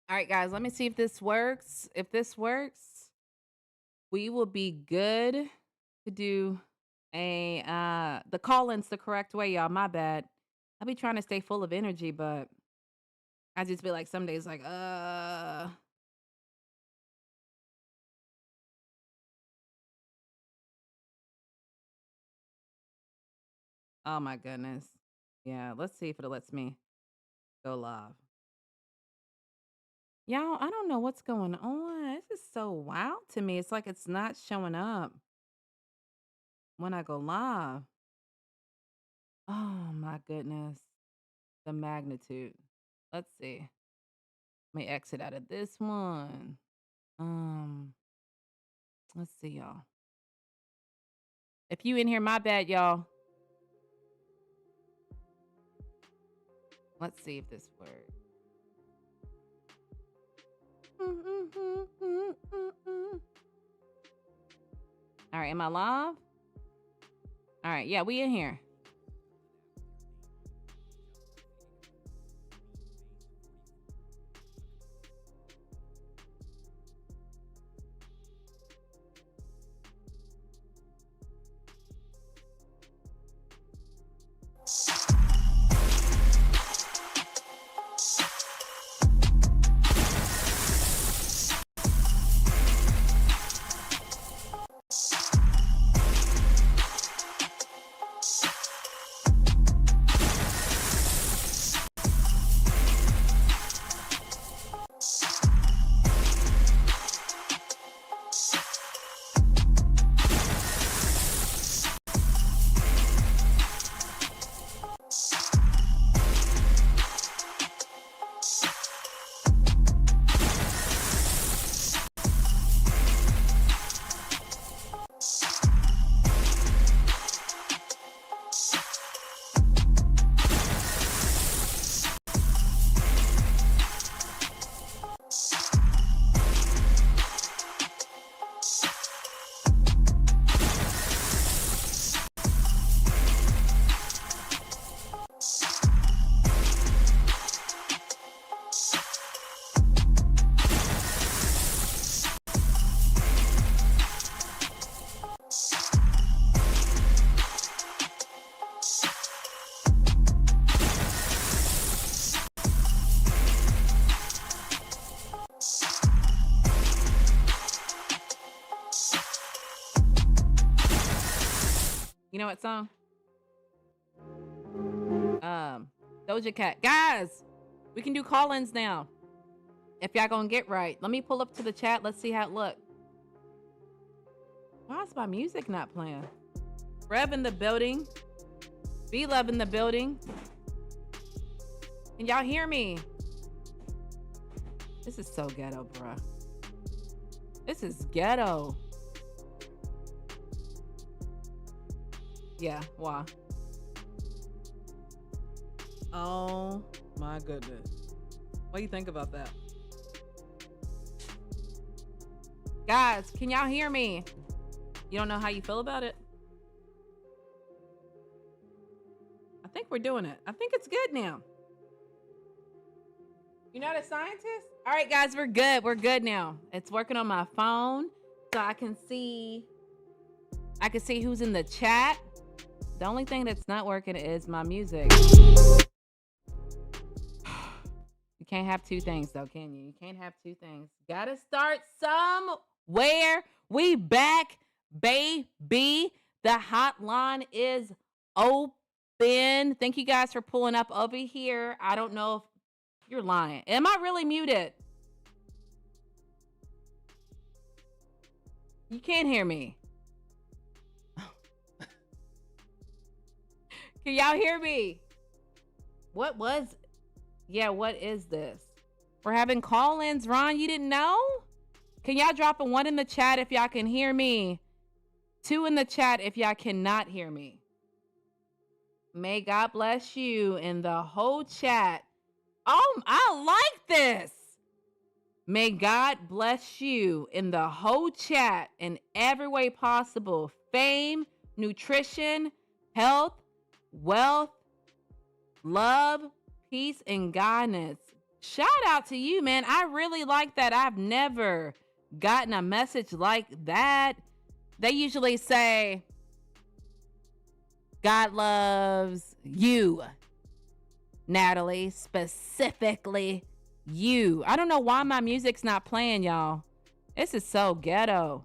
All right, guys, let me see if this works. If this works, we will be good to do a the call-ins the correct way, y'all. My bad. I be trying to stay full of energy, but I just be like some days like, oh my goodness. Yeah, let's see if it lets me go live. Y'all, I don't know what's going on. This is so wild to me. It's like it's not showing up when I go live. Oh my goodness. The magnitude. Let's see. Let me exit out of this one. Um, let's see, y'all. If you in here, my bad, y'all. Let's see if this works. All right, am I live? All right, yeah, we in here. You know what song? Doja Cat. Guys, we can do call-ins now. If y'all gonna get right. Let me pull up to the chat. Let's see how it look. Why is my music not playing? Rev in the building. B-Love in the building. Can y'all hear me? This is so ghetto, bruh. This is ghetto. Yeah, why? Oh my goodness. What do you think about that? Guys, can y'all hear me? You don't know how you feel about it? I think we're doing it. I think it's good now. You're not a scientist? All right, guys, we're good. We're good now. It's working on my phone, so I can see who's in the chat. The only thing that's not working is my music. You can't have two things, though, can you? You can't have two things. Gotta start somewhere. We back, baby. The hotline is open. Thank you guys for pulling up over here. I don't know if you're lying. Am I really muted? You can't hear me. Can y'all hear me? What is this? We're having call-ins. Ron, you didn't know? Can y'all drop a 1 in the chat if y'all can hear me? 2 in the chat if y'all cannot hear me. May God bless you in the whole chat. Oh, I like this. May God bless you in the whole chat in every way possible. Fame, nutrition, health, wealth, love, peace, and guidance. Shout out to you, man. I really like that. I've never gotten a message like that. They usually say, God loves you, Natalie, specifically you. I don't know why my music's not playing, y'all. This is so ghetto.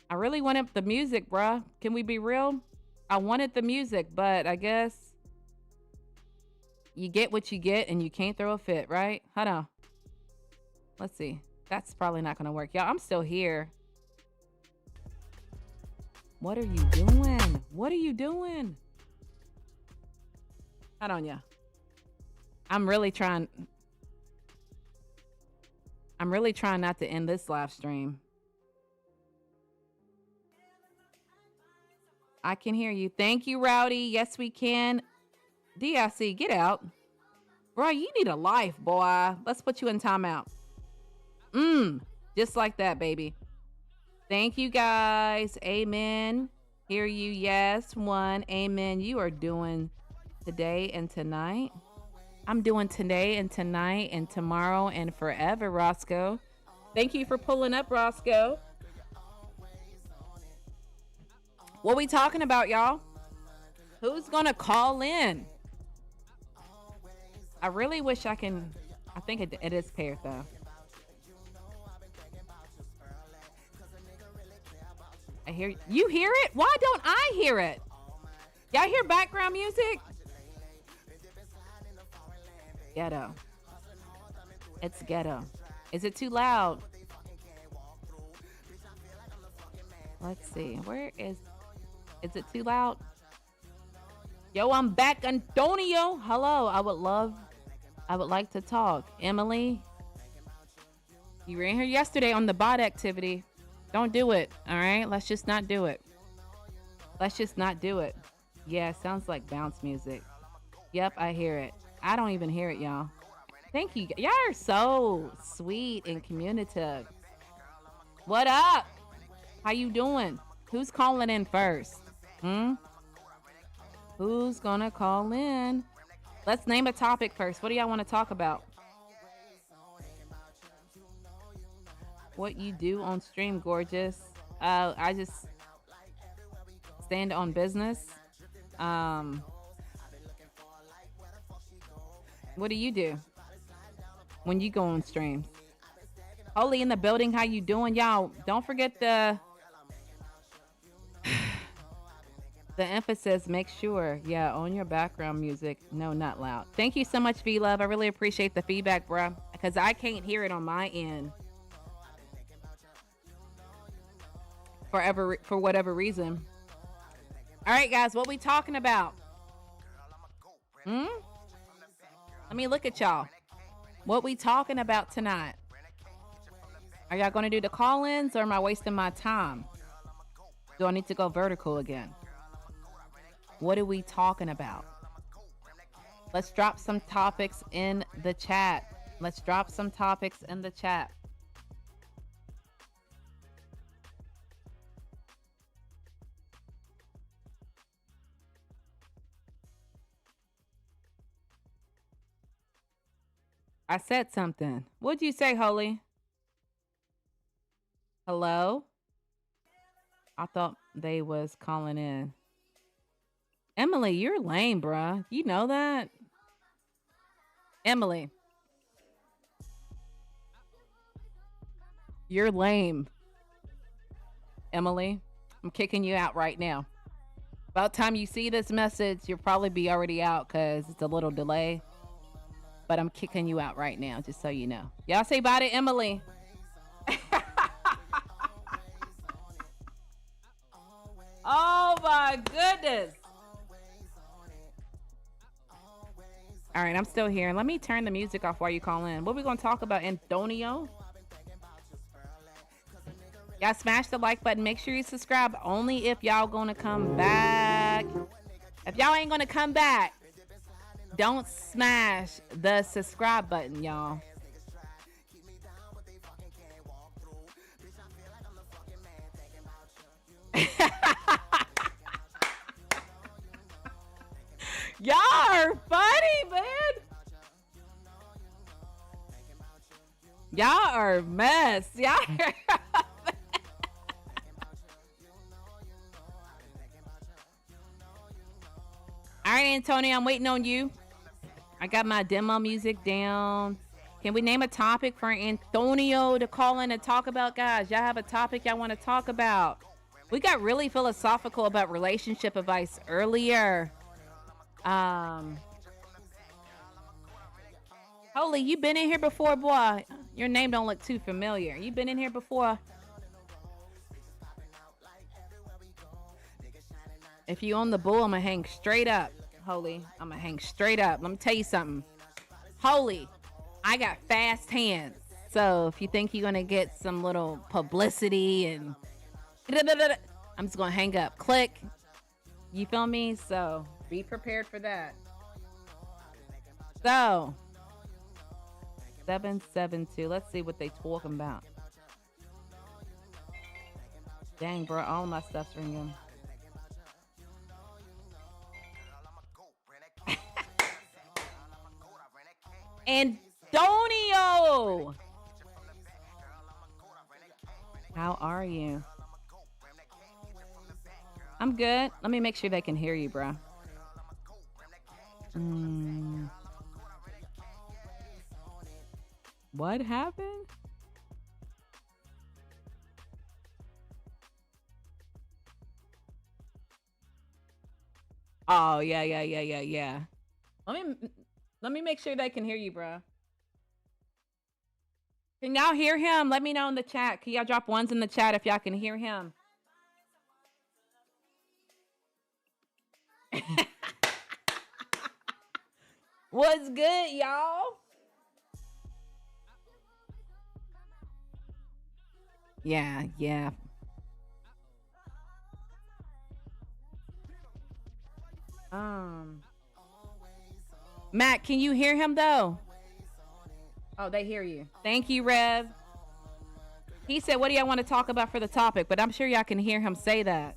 I really wanted the music, bruh. Can we be real? I wanted the music, but I guess you get what you get and you can't throw a fit, right? Hold on. Let's see. That's probably not going to work. Y'all, I'm still here. What are you doing? What are you doing? Hold on, yeah. I'm really trying not to end this live stream. I can hear you. Thank you, Rowdy. Yes, we can. DIC, get out. Bro, you need a life, boy. Let's put you in timeout. Just like that, baby. Thank you, guys. Amen. Hear you. Yes. One. Amen. You are doing today and tonight. I'm doing today and tonight and tomorrow and forever, Roscoe. Thank you for pulling up, Roscoe. What we talking about, y'all? Who's going to call in? I really wish I can. I think it is paired, though. I hear you. Hear it? Why don't I hear it? Y'all hear background music? Ghetto. It's ghetto. Is it too loud? Let's see. Where is it too loud? Yo, I'm back, Antonio. Hello. I would like to talk. Emily, you were in here yesterday on the bot activity. Don't do it. All right. Let's just not do it. Let's just not do it. Yeah, sounds like bounce music. Yep, I hear it. I don't even hear it, y'all. Thank you. Y'all are so sweet and communicative. What up? How you doing? Who's calling in first? Who's gonna call in? Let's name a topic first. What do y'all want to talk about? What you do on stream, gorgeous? I just stand on business. What do you do when you go on streams? Holy in the building, how you doing, y'all? Don't forget the emphasis. Make sure, yeah, on your background music. No, not loud. Thank you so much, V-Love. I really appreciate the feedback, bruh, because I can't hear it on my end for whatever reason. All right, guys, what we talking about? Let me look at y'all. What we talking about tonight? Are y'all going to do the call-ins, or am I wasting my time? Do I need to go vertical again? What are we talking about? Let's drop some topics in the chat. Let's drop some topics in the chat. I said something. What'd you say, Holy? Hello? I thought they was calling in. Emily, you're lame, bruh. You know that? Emily. You're lame. Emily, I'm kicking you out right now. About time you see this message, you'll probably be already out because it's a little delay. But I'm kicking you out right now, just so you know. Y'all say bye to Emily. Oh my goodness. All right, I'm still here. Let me turn the music off while you call in. What are we going to talk about, Antonio? Y'all smash the like button. Make sure you subscribe only if y'all going to come back. If y'all ain't going to come back, don't smash the subscribe button, y'all. Y'all are funny, man. Y'all are a mess. Y'all are All right, Antonio, I'm waiting on you. I got my demo music down. Can we name a topic for Antonio to call in and talk about, guys? Y'all have a topic y'all want to talk about? We got really philosophical about relationship advice earlier. Holy, you been in here before, boy? Your name don't look too familiar. You been in here before? If you own the bull, I'm gonna hang straight up. Holy, I'm gonna hang straight up. Let me tell you something. Holy, I got fast hands. So if you think you're gonna get some little publicity and I'm just gonna hang up. Click. You feel me? So be prepared for that. So 772. Let's see what they talking about. Dang, bro, all my stuff's ringing. Antonio! How are you? I'm good. Let me make sure they can hear you, bro. What happened? Oh, yeah. Let me make sure they can hear you, bro. Can y'all hear him? Let me know in the chat. Can y'all drop ones in the chat if y'all can hear him? What's good, y'all? Yeah. Matt, can you hear him though? Oh, they hear you. Thank you, Rev. He said, what do y'all want to talk about for the topic? But I'm sure y'all can hear him say that.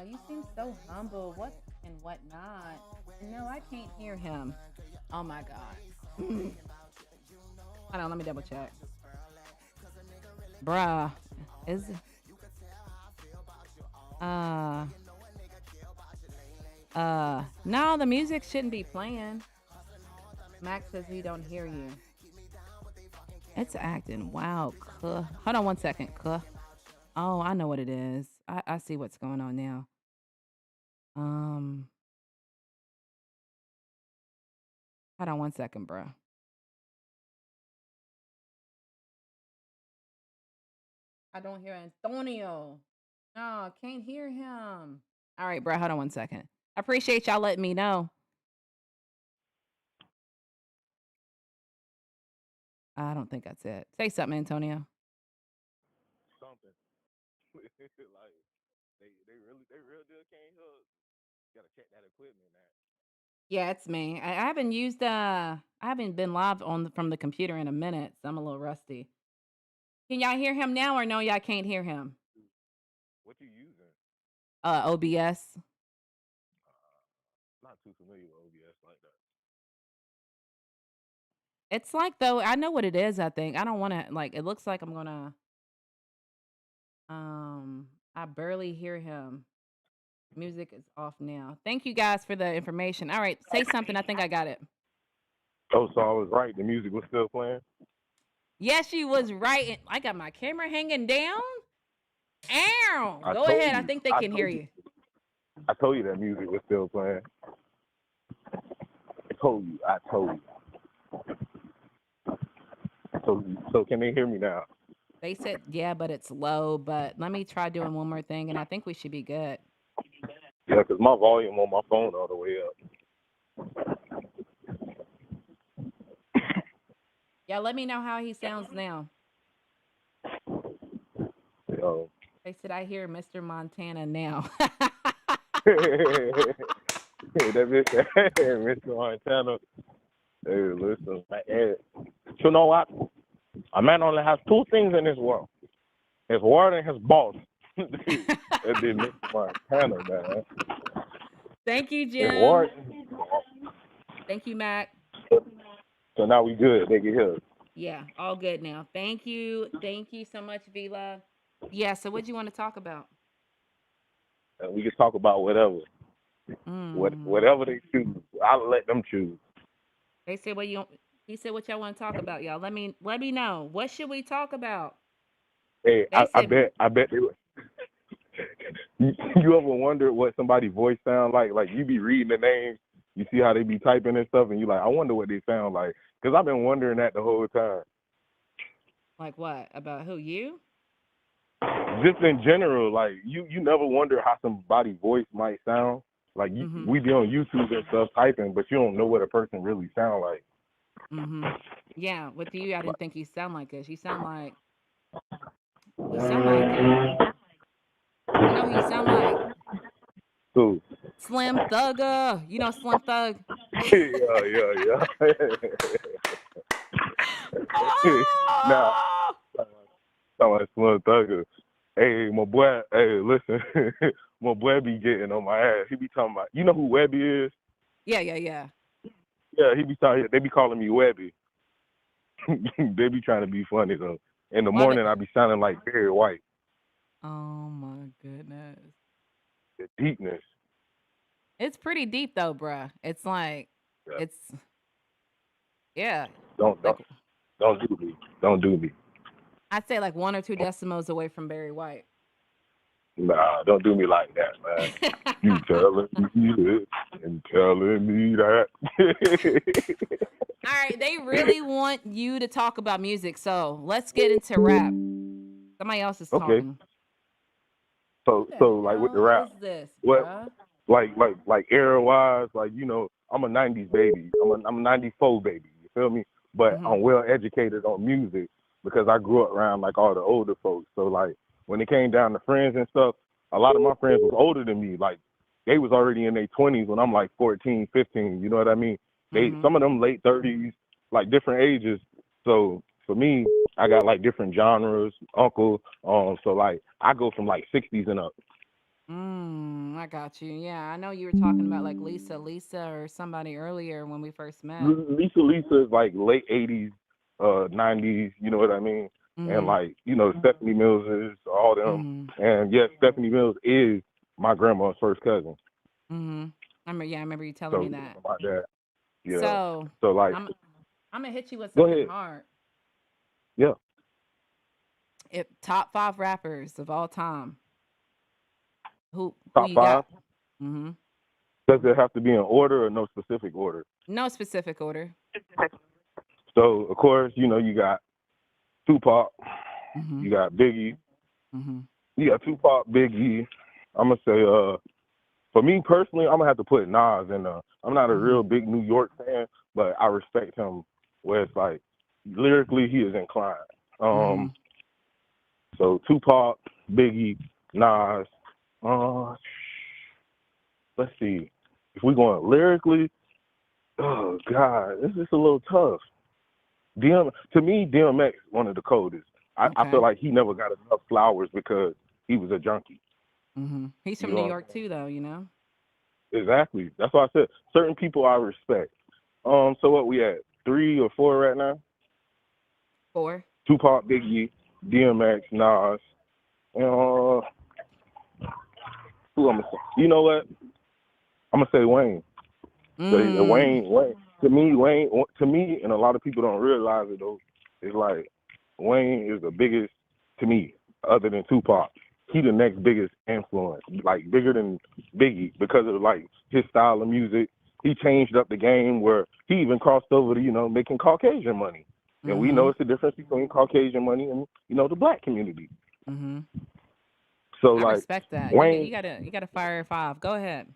You seem so humble. What and what not? No, I can't hear him. Oh my God. Hold on, let me double check. Bruh. Is no, the music shouldn't be playing. Max says we don't hear you. It's acting wow. Hold on one second. Oh, I know what it is. I see what's going on now. Hold on one second, bro. I don't hear Antonio. No, I can't hear him. All right, bro. Hold on one second. I appreciate y'all letting me know. I don't think that's it. Say something, Antonio. Something. Like they real deal can't hook. Gotta check that equipment out. Yeah, it's me. I haven't used I haven't been live from the computer in a minute, so I'm a little rusty. Can y'all hear him now or no, y'all can't hear him? What you using? OBS. Not too familiar with OBS like that. It's like though, I know what it is, I think. I don't wanna like it looks like I'm gonna I barely hear him. Music is off now. Thank you guys for the information. All right, say something. I think I got it. Oh, so I was right. The music was still playing. Yes, you was right. I got my camera hanging down. Ow! Go ahead. I think they can hear you. I told you that music was still playing. I told you. So can they hear me now? They said, yeah, but it's low. But let me try doing one more thing, and I think we should be good. Yeah, because my volume on my phone all the way up. Yeah, let me know how he sounds now. Yo. They said, I hear Mr. Montana now. That bitch, Mr. Montana. Hey, listen, you know what? A man only has two things in this world: his word and his boss. That be Mr. Montana, man. Thank you, Jim. Thank you, Mac. So now we good. They can hear us. Yeah, all good now. Thank you. Thank you so much, Vila. Yeah, so what do you want to talk about? And we can talk about whatever, Mm. whatever they choose. I'll let them choose. They said what you he said what y'all want to talk about, y'all. Let me know. What should we talk about? Hey, They I said bet they. You ever wondered what somebody's voice sound like? Like you be reading the names, you see how they be typing and stuff, and you like, I wonder what they sound like. Cause I've been wondering that the whole time. like what? About who you? Just in general, like you never wonder how somebody's voice might sound. Like Mhm. we be on YouTube and stuff typing, but you don't know what a person really sound like. Mhm. Yeah, with you I Like, didn't think you sound like us. You sound like you know who you sound like? so Slim Thugger. You know Slim Thug? yeah. Now, Oh! talking about Slim Thugger. Hey, my boy. Hey, listen, my boy be getting on my ass. He be talking about, you know who Webby is? Yeah, yeah, yeah. Yeah, he be talking. They be calling me Webby. They be trying to be funny though. In the Love it. morning, I be sounding like Barry White. Oh my goodness. The deepness. It's pretty deep though, bruh. It's like Yeah. it's yeah. Don't Like don't don't do me. Don't do me. I'd say like one or two decimals away from Barry White. Nah, don't do me like that, man. You telling me this and telling me that. All right, they really want you to talk about music, so let's get into rap. Somebody else is Okay, talking. Who so the like with the hell rap, is this, what bruh? like era wise, like I'm a '90s baby. I'm a '94 baby. You feel me? But Mm-hmm. I'm well educated on music because I grew up around like all the older folks. So like when it came down to friends and stuff, a lot of my friends was older than me. Like they was already in their 20s when I'm like 14, 15. You know what I mean? Mm-hmm. Some of them late 30s, like different ages. So for me, I got like different genres, uncle. So like I go from like 60s and up. I got you. Yeah, I know you were talking about like Lisa or somebody earlier when we first met. Lisa is like late 80s, 90s. You know what I mean? And Mm-hmm. like Stephanie Mills is all them. Mm-hmm. And yes, Stephanie Mills is my grandma's first cousin. Mm-hmm. I remember you telling So me that. about that, yeah. So So like, I'm gonna hit you with go something ahead. hard. Yeah, If top five rappers of all time, who top you five. got? Mm-hmm. Does it have to be in order or no specific order? No specific order. So of course, you got Tupac, Mm-hmm. you got Biggie, Mm-hmm. you got Tupac, Biggie. I'm gonna say, for me personally, I'm gonna have to put Nas in. I'm not a Mm-hmm. real big New York fan, but I respect him. Where it's like lyrically, he is inclined. Mm-hmm. Um, so Tupac, Biggie, Nas. Uh, let's see. If we're going lyrically, oh God, this is a little tough. To me, DMX one of the coldest. I feel Okay. like he never got enough flowers because he was a junkie. Mm-hmm. He's You from know New what I'm York too, though. You know. saying? Exactly. That's why I said certain people I respect. So what we at? 3 or 4 right now? Four. Tupac, Biggie, DMX, Nas. Uh, who I'm gonna say? You know what? I'm gonna say Wayne. So Mm. Wayne. To me, and a lot of people don't realize it though. It's like Wayne is the biggest to me, other than Tupac. He the next biggest influence, like bigger than Biggie, because of like his style of music. He changed up the game where he even crossed over to making Caucasian money, and we know Mm-hmm. it's the difference between Caucasian money and the black community. Mm-hmm. So I like respect that. Wayne, You got to fire five. Go ahead.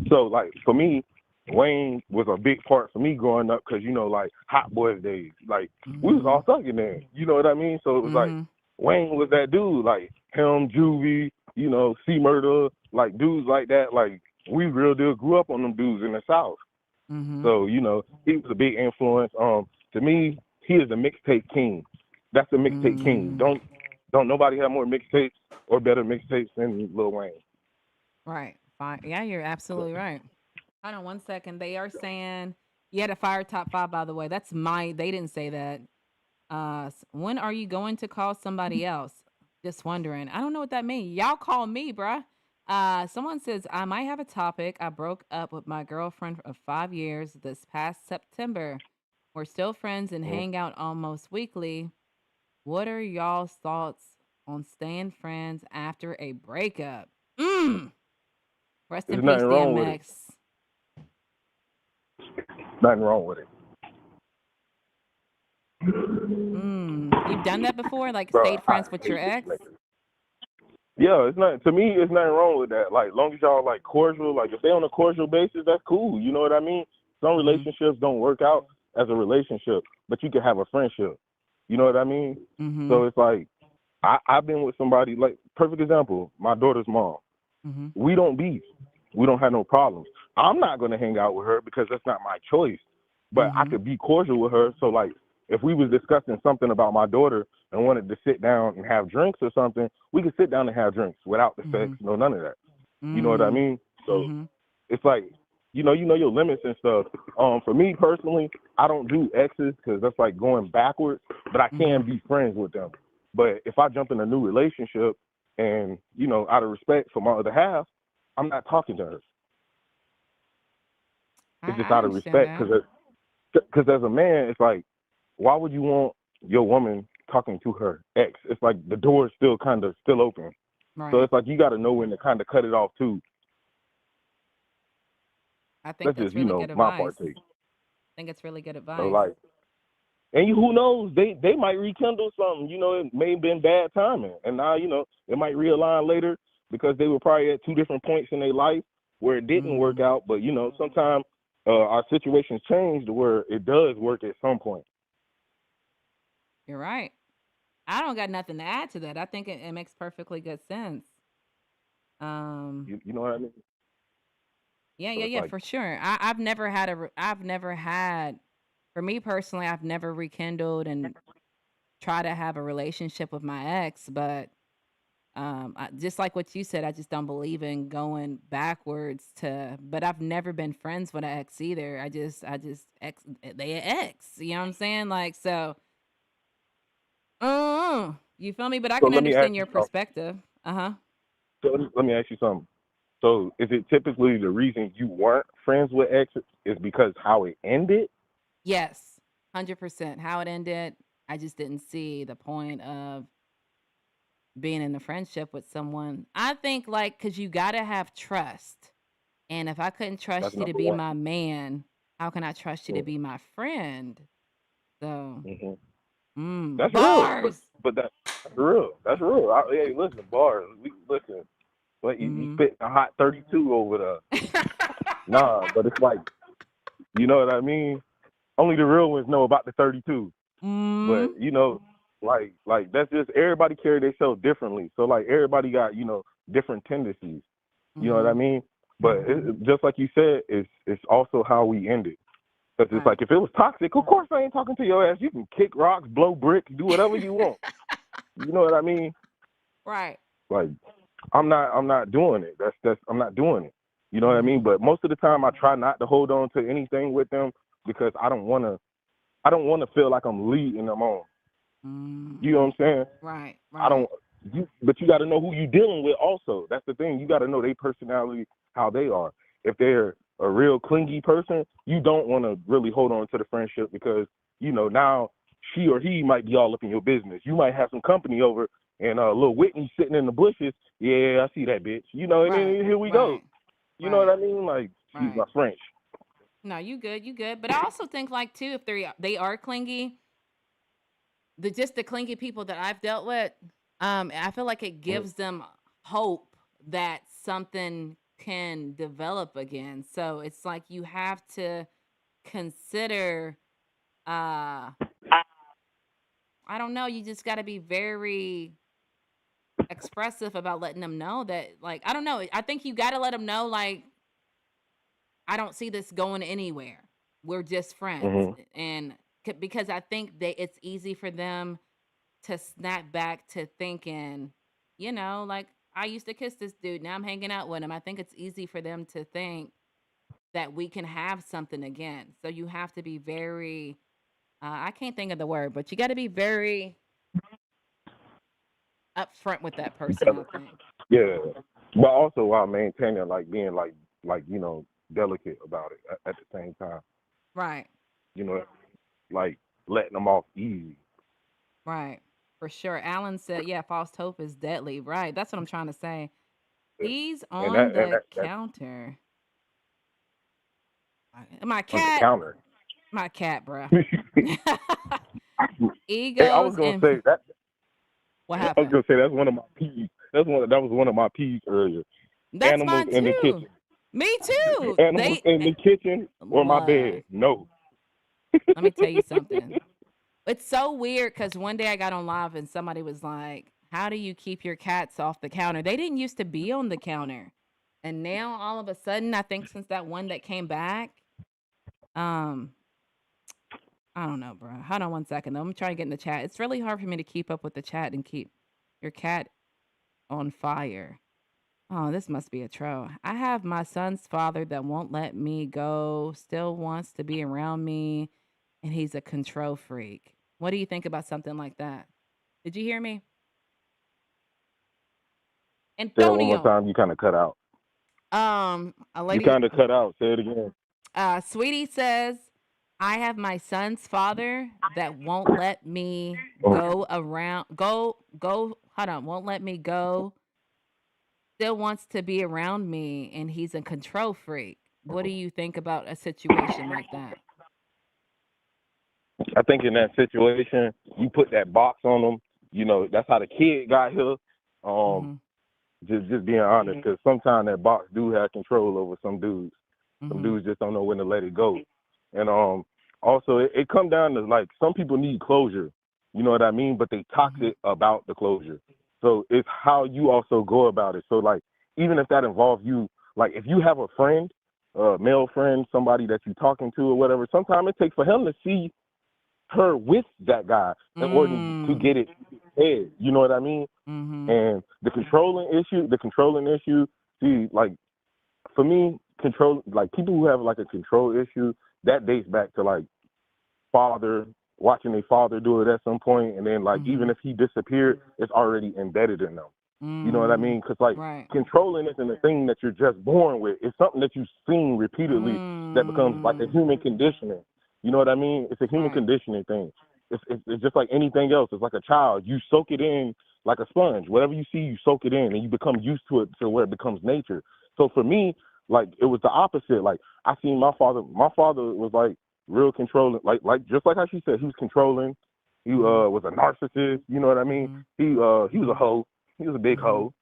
so like for me, Wayne was a big part for me growing up because like Hot Boys days, like we was Mm-hmm. all thugging there. You know what I mean? So it was like Mm-hmm. Wayne was that dude, like him, Juvie, C Murder, like dudes like that. Like we real deal grew up on them dudes in the South. Mm-hmm. So he was a big influence. To me, he is the mixtape king. That's the mixtape king. Mm. Don't nobody have more mixtapes or better mixtapes than Lil Wayne. Right. Fine. Yeah, you're So, absolutely right. Hold on one second. They are saying you had a fire top five, by the way. That's my. They didn't say that. When are you going to call somebody else? Just wondering. I don't know what that means. Y'all call me, bruh. Someone says I might have a topic. I broke up with my girlfriend of 5 years this past September. We're still friends and Mm. hang out almost weekly. What are y'all's thoughts on staying friends after a breakup? Mm. Rest in There's peace, nothing wrong with it. DMX. Nothing wrong with it, You've done that before? Like bro. stayed I friends with your hate this ex? nigga. Yeah, it's not to me. It's nothing wrong with that. Like, long as y'all like cordial, like if they on a cordial basis, that's cool. You know what I mean? Some Mm-hmm. relationships don't work out as a relationship, but you can have a friendship. You know what I mean? Mm-hmm. So it's like I've been with somebody like perfect example. My daughter's mom. Mm-hmm. We don't beef. We don't have no problems. I'm not gonna hang out with her because that's not my choice. But I Mm-hmm. could be cordial with her. So like if we was discussing something about my daughter and wanted to sit down and have drinks or something, we could sit down and have drinks without the sex, Mm-hmm. no none of that. You know what I Mm. mean? So Mm-hmm. it's like you know your limits and stuff. For me personally, I don't do exes because that's like going backwards. But I Mm-hmm. can be friends with them. But if I jump in a new relationship and out of respect for my other half, I'm not talking to her. It's just I out of understand respect that. because as a man, it's like, why would you want your woman talking to her ex? It's like the door is still kind of still open. So Right. it's like you got to know when to kind of cut it off too. I think That's that's just really good my advice. partake. I think it's really good So advice. like, and who knows? They might rekindle something. It may have been bad timing, and now it might realign later because they were probably at two different points in their life where it didn't work Mm. out. But sometimes our situations change to where it does work at some point. You're right. I don't got nothing to add to that. I think it makes perfectly good sense. Um, You know what I mean? yeah, So yeah, it's yeah, like, for sure. I've never had I've never had, for me personally, I've never rekindled and try to have a relationship with my ex, but just like what you said, I just don't believe in going backwards but I've never been friends with an ex either. I just they an ex, you know what I'm saying? Like, so, you feel me? But I so can let me ask understand you your something. perspective. Uh-huh. So let me ask you something. So is it typically the reason you weren't friends with exes is because how it ended? Yes, 100%. How it ended, I just didn't see the point of being in a friendship with someone. I think, like, because you got to have trust. And if I couldn't That's trust you to number be one. my man, how can I trust you to be my friend? So, Mm-hmm. That's real, but bars. that's real. That's real. Hey, listen, bars. Listen. But you Mm-hmm. spit a hot 32 over there. Nah, but it's like, you know what I mean? Only the real ones know about the 32. Mm-hmm. But like that's just everybody carry themselves differently. So like everybody got different tendencies. You know what I Mm-hmm. mean? But just like you said, it's also how we end it. Because it's Right. like if it was toxic, of course I ain't talking to your ass. You can kick rocks, blow bricks, do whatever you want. You know what I mean? Right. Like I'm not doing it. That's I'm not doing it. You know what I Mm-hmm. mean? But most of the time I try not to hold on to anything with them because I don't wanna feel like I'm leading them on. You know Mm. what I'm saying? Right. I Right. don't but you gotta know who you're dealing with also. That's the thing. You gotta know their personality, how they are. If they're a real clingy person, you don't wanna really hold on to the friendship because, now she or he might be all up in your business. You might have some company over and little Whitney sitting in the bushes. Yeah, I see that bitch. And then Right. here we go. Right. You know what Right. I mean? Like, excuse Right. my French. No, you good. You good. But I also think, like, too, if they are clingy, the clingy people that I've dealt with, I feel like it Mm-hmm. gives them hope that something can develop again. So it's like you have to consider, uh I don't know, you just got to be very expressive about letting them know that, like, I don't know, I think you got to let them know, like, I don't see this going anywhere. We're just friends. Mm-hmm. And because I think that it's easy for them to snap back to thinking, like, I used to kiss this dude. Now I'm hanging out with him. I think it's easy for them to think that we can have something again. So you have to be very I can't think of the word, but you got to be very upfront with that person, I think. Yeah, but also while maintaining like being like delicate about it at the same time. Right. You know, like letting them off easy. Right. For sure. Alan said, yeah, false hope is deadly. Right. That's what I'm trying to say. Yeah. He's And on that and the that counter. My on the cat, counter. my cat, bruh. Hey, I was Egos gonna and say that. what I was happened? gonna say that's one of my peeves. That was one of my peeves earlier. That's Animals mine in the too. kitchen. Me too. Animals in the kitchen or my Look, bed. No. let me tell you something. It's so weird because one day I got on live and somebody was like, how do you keep your cats off the counter? They didn't used to be on the counter. And now all of a sudden, I think since that one that came back, um, I don't know, bro. Hold on one second though. I'm trying to get in the chat. It's really hard for me to keep up with the chat and keep your cat on fire. Oh, this must be a troll. I have my son's father that won't let me go, still wants to be around me, and he's a control freak. What do you think about something like that? Did you hear me? Say it one more Antonio. time. You kind of cut out. A You lady, kind of cut out. Say it again. Sweetie says, I have my son's father that won't let me Oh. go around, hold on, won't let me go, still wants to be around me, and he's a control freak. What do you think about a situation like that? I think in that situation, you put that box on them. That's how the kid got here. Um, Mm-hmm. just being honest, because sometimes that box do have control over some dudes. Some Mm-hmm. dudes just don't know when to let it go. And also it come down to like some people need closure. You know what I mean? But they Mm-hmm. toxic about the closure. So it's how you also go about it. So like even if that involves you, like if you have a friend, a male friend, somebody that you're talking to or whatever, sometimes it takes for him to see her with that guy in order to Mm. get it head. You know what I mean? Mm-hmm. And the controlling issue, see, like for me, control like people who have like a control issue, that dates back to like father watching a father do it at some point, and then like Mm-hmm. even if he disappeared, it's already embedded in them. You know what I Mm. mean? Because like Right. controlling isn't a thing that you're just born with. It's something that you've seen repeatedly that becomes like a Mm. human conditioning. You know what I mean? It's a human Right. conditioning thing. It's just like anything else. It's like a child. You soak it in like a sponge. Whatever you see, you soak it in, and you become used to it to where it becomes nature. So for me, like it was the opposite. Like I seen my father. My father was like real controlling. Like just like how she said, he was controlling. He Mm-hmm. was a narcissist. You know what I mean? Mm-hmm. He was a hoe. He was a big Mm-hmm. hoe.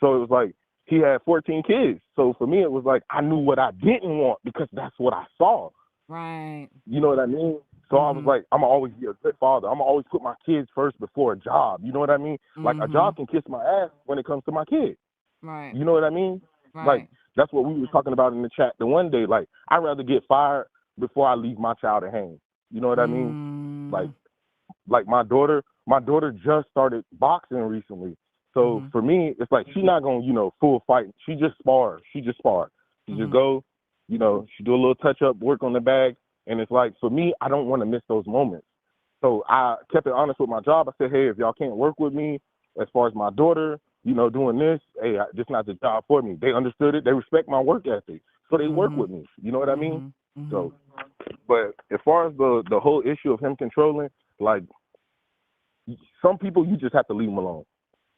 So it was like he had 14 kids. So for me, it was like I knew what I didn't want because that's what I saw. Right. You know what I mean? So I was Mm-hmm. like, I'm gonna always be a good father. I'm gonna always put my kids first before a job. You know what I mean? Like a Mm-hmm. job can kiss my ass when it comes to my kids. Right. You know what I mean? Like Right. that's what we were talking about in the chat the one day. Like I'd rather get fired before I leave my child at home. You know what I mean? Like Mm. like my daughter just started boxing recently. So Mm-hmm. for me, it's like she's not gonna, full fight. She just spars. She just spar. She just Mm-hmm. go, she do a little touch up, work on the bag, and it's like for me, I don't want to miss those moments. So I kept it honest with my job. I said, hey, if y'all can't work with me as far as my daughter, doing this, hey, this not the job for me. They understood it. They respect my work ethic, so they work Mm-hmm. with me. You know what I mean? Mm-hmm. Mm-hmm. So, but as far as the whole issue of him controlling, like some people you just have to leave him alone.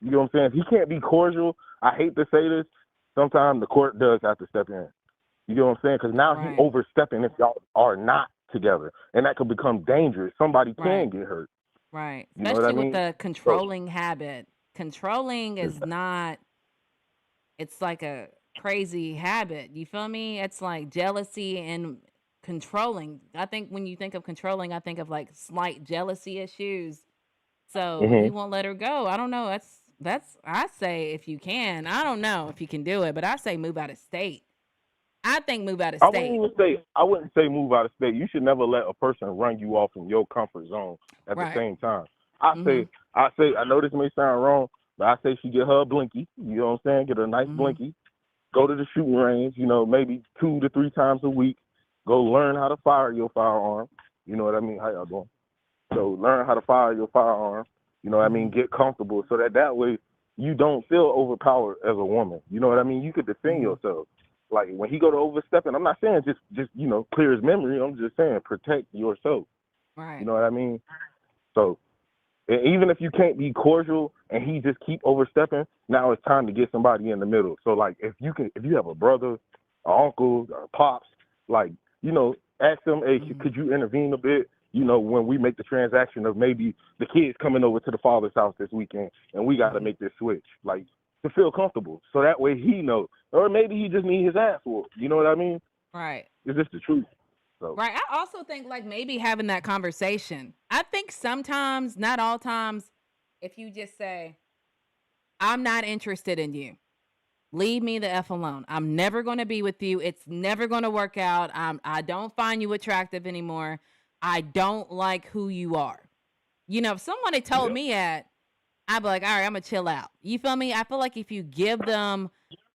You know what I'm saying? If he can't be cordial, I hate to say this, sometimes the court does have to step in. You know what I'm saying? Because now he Right. overstepping if y'all are not together, and that could become dangerous. Somebody Right. can get hurt. Right. You know what I Especially with mean? the So controlling habit. Controlling is not, it's like a crazy habit. You feel me? It's like jealousy and controlling. I think when you think of controlling, I think of like slight jealousy issues. So he hmm won't let her go. I don't know. That's I say if you can. I don't know if you can do it, but I say move out of state. I think move out of state. I wouldn't say move out of state. You should never let a person run you off from your comfort zone at the Right. same time. I Mhm. say I know this may sound wrong, but I say she get her a blinky. You know what I'm saying? Get her a nice Mhm. blinky. Go to the shooting range, maybe 2 to 3 times a week. Go learn how to fire your firearm. You know what I mean? How y'all doing? So learn how to fire your firearm. You know what I mean? Get comfortable so that way you don't feel overpowered as a woman. You know what I mean? You could defend yourself. Like when he go to overstepping, I'm not saying just clear his memory. I'm just saying protect yourself. Right. You know what I mean? So even if you can't be cordial and he just keep overstepping, now it's time to get somebody in the middle. So like if you have a brother, an uncle, or pops, like, ask them, hey, could you intervene a bit? When we make the transaction of maybe the kids coming over to the father's house this weekend and we got to make this switch, like to feel comfortable. So that way he knows. Or maybe he just need his ass whooped. You know what I mean? Right. It's just the truth. So. Right. I also think like maybe having that conversation. I think sometimes, not all times, if you just say, I'm not interested in you. Leave me the F alone. I'm never going to be with you. It's never going to work out. I don't find you attractive anymore. I don't like who you are. If someone had told me that, I'd be like, all right, I'm going to chill out. You feel me? I feel like if you give them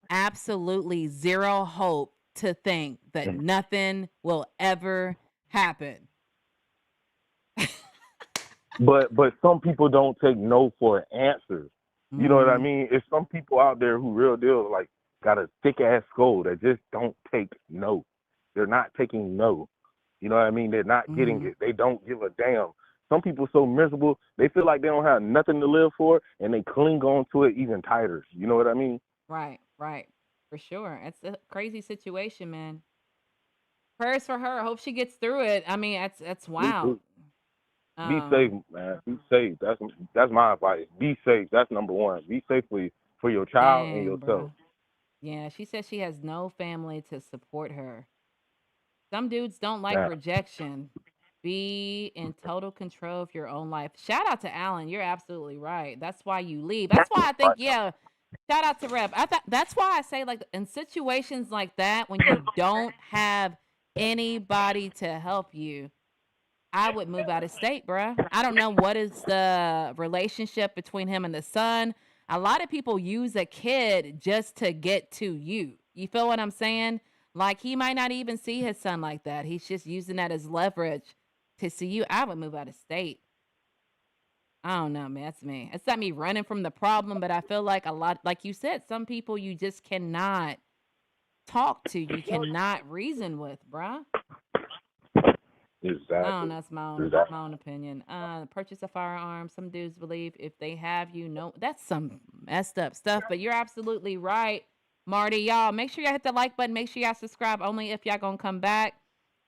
absolutely zero hope to think that nothing will ever happen. But some people don't take no for an answer. You know what I mean? It's some people out there who real deal like got a thick ass skull that just don't take no. They're not taking no. You know what I mean? They're not getting it. They don't give a damn. Some people so miserable, they feel like they don't have nothing to live for, and they cling on to it even tighter. You know what I mean? Right. For sure. It's a crazy situation, man. Prayers for her. I hope she gets through it. I mean, that's wild. Be safe, man. Be safe. That's my advice. Be safe. That's number one. Be safe for your child and yourself. Bro. Yeah, she says she has no family to support her. Some dudes don't like rejection. Be in total control of your own life. Shout out to Alan. You're absolutely right. That's why you leave. That's why I think, shout out to Rep. That's why I say, like, in situations like that, when you don't have anybody to help you, I would move out of state, bruh. I don't know what is the relationship between him and the son. A lot of people use a kid just to get to you. You feel what I'm saying? Like, he might not even see his son like that. He's just using that as leverage to see you. I would move out of state. I don't know, man. That's me. It's not me running from the problem, but I feel like a lot, like you said, some people you just cannot talk to. You cannot reason with, bruh. Exactly. I don't know. That's my own opinion. Purchase a firearm. Some dudes believe if they have that's some messed up stuff. But you're absolutely right, Marty. Y'all, make sure y'all hit the like button. Make sure y'all subscribe. Only if y'all gonna come back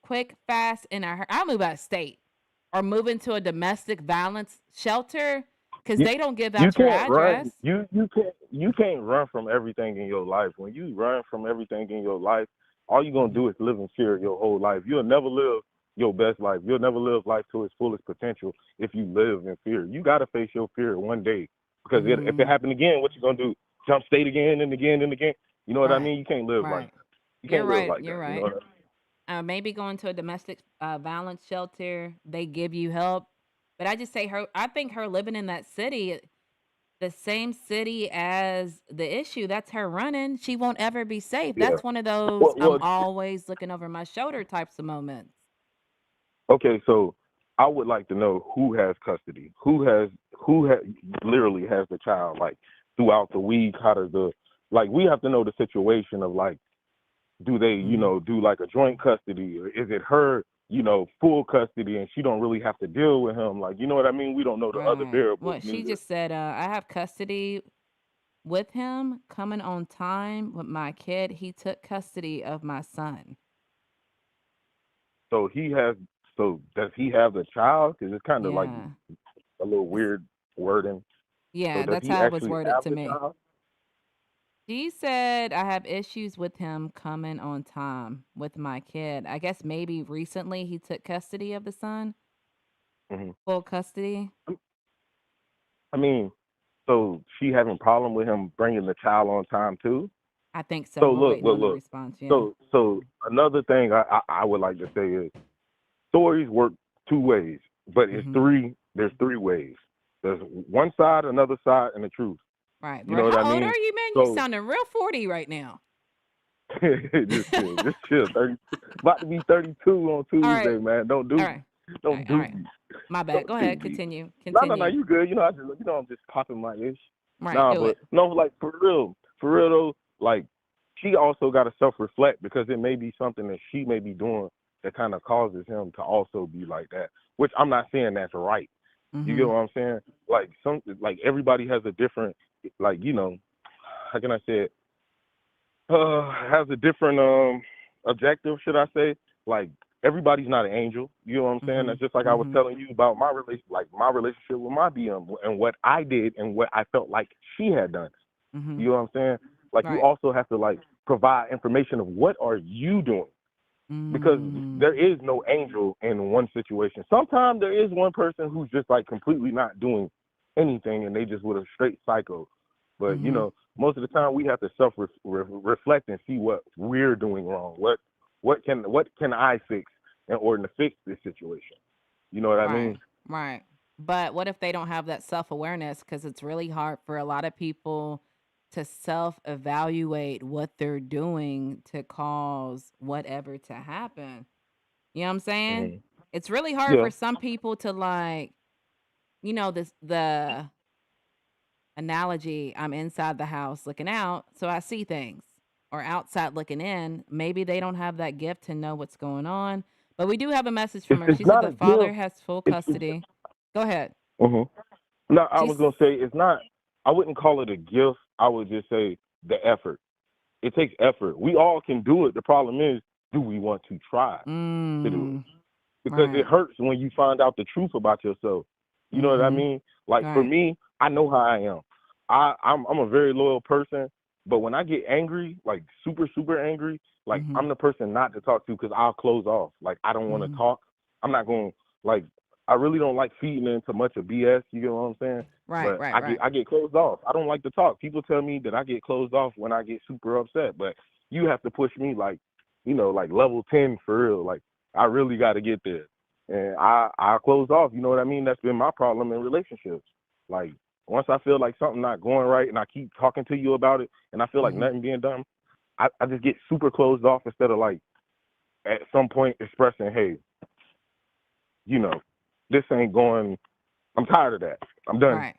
quick, fast, and I'll move out of state or move into a domestic violence shelter because they don't give out your address. You can't run from everything in your life. When you run from everything in your life, all you're gonna do is live in fear your whole life. You'll never live your best life. You'll never live life to its fullest potential if you live in fear. You got to face your fear one day because if it happened again, what you going to do? Jump state again and again and again? You know what I mean? You can't live like that. You can't live like that. You're right. You know what I mean? Maybe going to a domestic violence shelter, they give you help. But I just say I think her living in that city, the same city as the issue, that's her running. She won't ever be safe. Yeah. That's one of those I'm always looking over my shoulder types of moments. Okay, so I would like to know who has custody, who literally has the child, like throughout the week. How does we have to know the situation of like, do they, do like a joint custody, or is it her, full custody and she don't really have to deal with him? Like, you know what I mean? We don't know the other variables. Well, she just said, I have custody with him coming on time with my kid. He took custody of my son. So does he have the child? Because it's kind of like a little weird wording. Yeah, so that's how it was worded to me. Child? She said, I have issues with him coming on time with my kid. I guess maybe recently he took custody of the son. Full custody. I mean, so she having a problem with him bringing the child on time too? I think so. So look. Response, yeah. So another thing I would like to say is stories work two ways, but it's there's three ways. There's one side, another side, and the truth. Right. You know what I mean? How old are you, man? You sounding real 40 right now. Just chill. 30, about to be 32 on Tuesday, man. Don't do Don't All do right. me. My bad. Don't Go do ahead. me. Continue. No, Continue. you good. I just I'm just popping my ish. Right. Nah, Do but it. no, like for real though, like she also got to self-reflect because it may be something that she may be doing that kind of causes him to also be like that. Which I'm not saying that's right. You get Mm-hmm. what I'm saying? Like everybody has a different, like how can I say it? Has a different objective, should I say? Like everybody's not an angel. You know what I'm saying? Mm-hmm. That's just like I was Mm-hmm. telling you about my relationship with my BM and what I did and what I felt like she had done. Mm-hmm. You know what I'm saying? Like you Right. also have to like provide information of what are you doing because Mm. there is no angel in one situation. Sometimes there is one person who's just like completely not doing anything and they just with a straight psycho. But Mm-hmm. most of the time we have to reflect and see what we're doing wrong. What can I fix in order to fix this situation? You know what I Right. mean? Right. But what if they don't have that self-awareness? Because it's really hard for a lot of people to self-evaluate what they're doing to cause whatever to happen. You know what I'm saying? Hmm. It's really hard Yeah. for some people to like, this the analogy, I'm inside the house looking out, so I see things. Or outside looking in, maybe they don't have that gift to know what's going on. But we do have a message from her. It's She said not the a father gift. has full It's custody. Go ahead. hmm No, I was She's gonna say it's not. I wouldn't call it a gift. I would just say the effort. It takes effort. We all can do it. The problem is, do we want to try to do it? mm, Because it right. hurts when you find out the truth about yourself. You know what I Mhm. mean? Like for Right. me, I know how I am. I'm a very loyal person, but when I get angry, like super angry, like Mhm. I'm the person not to talk to because I'll close off. Like I don't want to Mhm. talk. I'm not going like I really don't like feeding into much of BS. You get what I'm saying? Right, But right, I get right. I get closed off. I don't like to talk. People tell me that I get closed off when I get super upset, but you have to push me like like level 10 for real. Like I really got to get there and I close off. You know what I mean? That's been my problem in relationships. Like once I feel like something not going right, and I keep talking to you about it, and I feel like Mhm. nothing being done, I just get super closed off instead of like at some point expressing, hey, you know, this ain't going. I'm tired of that. I'm done. Right.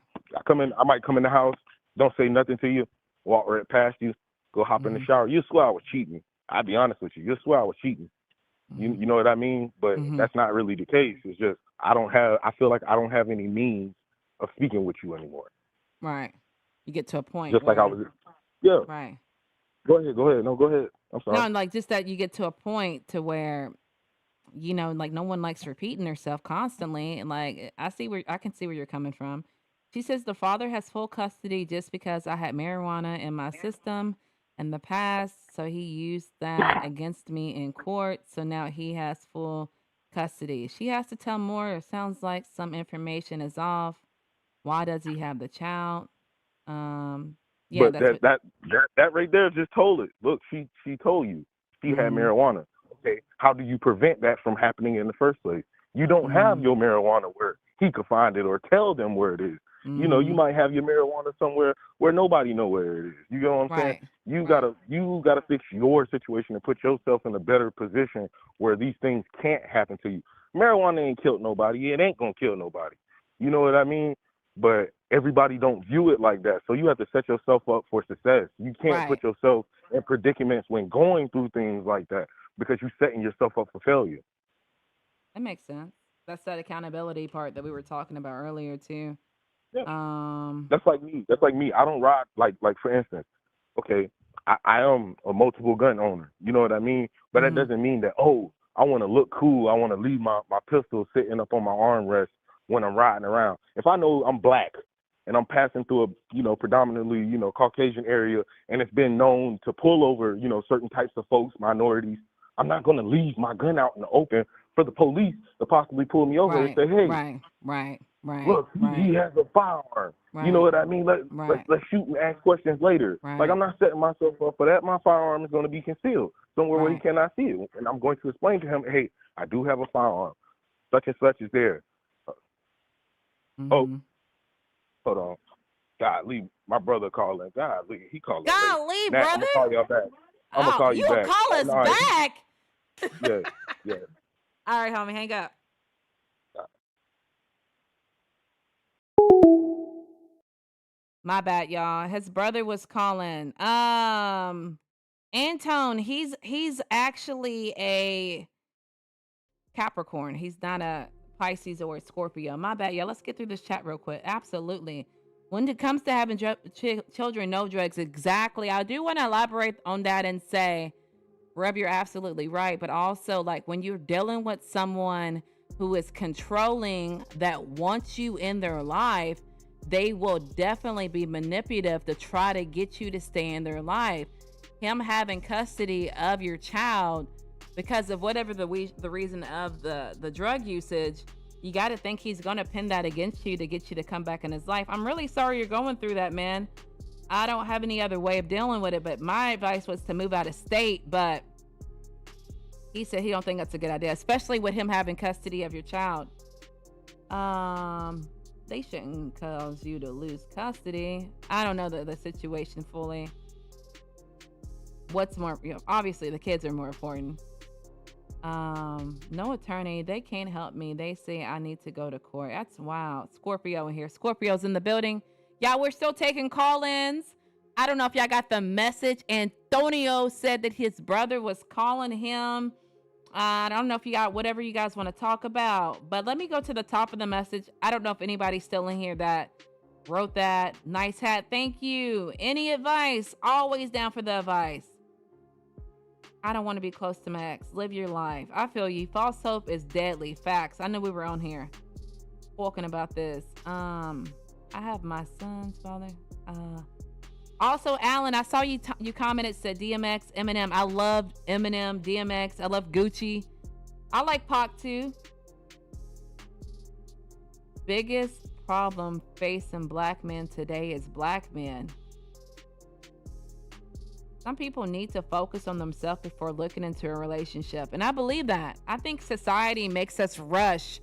I might come in the house, don't say nothing to you, walk right past you, go hop in the Mhm. shower. You swear I was cheating. I'll be honest with you. You swear I was cheating. Mhm. You know what I mean? But Mhm. that's not really the case. It's just I feel like I don't have any means of speaking with you anymore. Right. You get to a point Just like I where was yeah. right. Go ahead. No, go ahead. I'm No, sorry. and like just that you get to a point to where like no one likes repeating herself constantly. And like I can see where you're coming from. She says the father has full custody just because I had marijuana in my system in the past. So he used that against me in court. So now he has full custody. She has to tell more. It sounds like some information is off. Why does he have the child? Um, yeah, But that's what. that right there just told it. Look, she told you she had Mm-hmm. marijuana. Okay, how do you prevent that from happening in the first place? You don't have Mm-hmm. your marijuana where he could find it or tell them where it is. You Mm-hmm. might have your marijuana somewhere where nobody know where it is. You know what I'm saying? Right. You Right. gotta fix your situation and put yourself in a better position where these things can't happen to you. Marijuana ain't killed nobody. It ain't gonna kill nobody. You know what I mean? But everybody don't view it like that. So you have to set yourself up for success. You can't Right. put yourself in predicaments when going through things like that because you're setting yourself up for failure. That makes sense. That's that accountability part that we were talking about earlier too. Yeah. Um, That's like me. That's like me. I don't ride like for instance, okay, I am a multiple gun owner. You know what I mean? But that mhm. doesn't mean that I want to look cool. I want to leave my pistol sitting up on my armrest when I'm riding around. If I know I'm black and I'm passing through a predominantly Caucasian area and it's been known to pull over certain types of folks, minorities, I'm not going to leave my gun out in the open for the police to possibly pull me over and Right. say, hey, Right. Right. Right. look, he Right. has a firearm. You know Right. what I mean? Right. Let's shoot and ask questions later. Like Right. I'm not setting myself up for that. My firearm is going to be concealed somewhere where he Right. cannot see it, and I'm going to explain to him, hey, I do have a firearm. Such and such is there. Oh, Mhm. hold on. God, leave my brother calling. God, leave he calling late. Golly, Nat, I'm brother. gonna call y'all back. I'm gonna Oh, call you you gonna back. call us No, back? yeah, yeah. All right, homie, hang up. My bad, y'all. His brother was calling. Antone, he's actually a Capricorn. He's not a Pisces or a Scorpio. My bad, y'all. Let's get through this chat real quick. Absolutely. When it comes to having children, no drugs. Exactly. I do want to elaborate on that and say, Reb, you're absolutely right. But also, like, when you're dealing with someone who is controlling that wants you in their life, they will definitely be manipulative to try to get you to stay in their life. Him having custody of your child because of whatever the reason of the drug usage, you got to think he's going to pin that against you to get you to come back in his life. I'm really sorry you're going through that, man. I don't have any other way of dealing with it, but my advice was to move out of state. But he said he don't think that's a good idea, especially with him having custody of your child. They shouldn't cause you to lose custody. I don't know the situation fully. What's more, obviously the kids are more important. No attorney, they can't help me. They say I need to go to court. That's wild. Scorpio in here. Scorpio's in the building. Y'all, we're still taking call-ins. I don't know if y'all got the message. Antonio said that his brother was calling him. I don't know if you got whatever you guys want to talk about, but let me go to the top of the message. I don't know if anybody's still in here that wrote that. Nice hat. Thank you. Any advice? Always down for the advice. I don't want to be close to my ex. Live your life. I feel you. False hope is deadly. Facts. I know we were on here talking about this. I have my son's father. Also, Alan, I saw you you commented, said DMX, Eminem. I love Eminem, DMX. I love Gucci. I like Pac too. Biggest problem facing black men today is black men. Some people need to focus on themselves before looking into a relationship. And I believe that. I think society makes us rush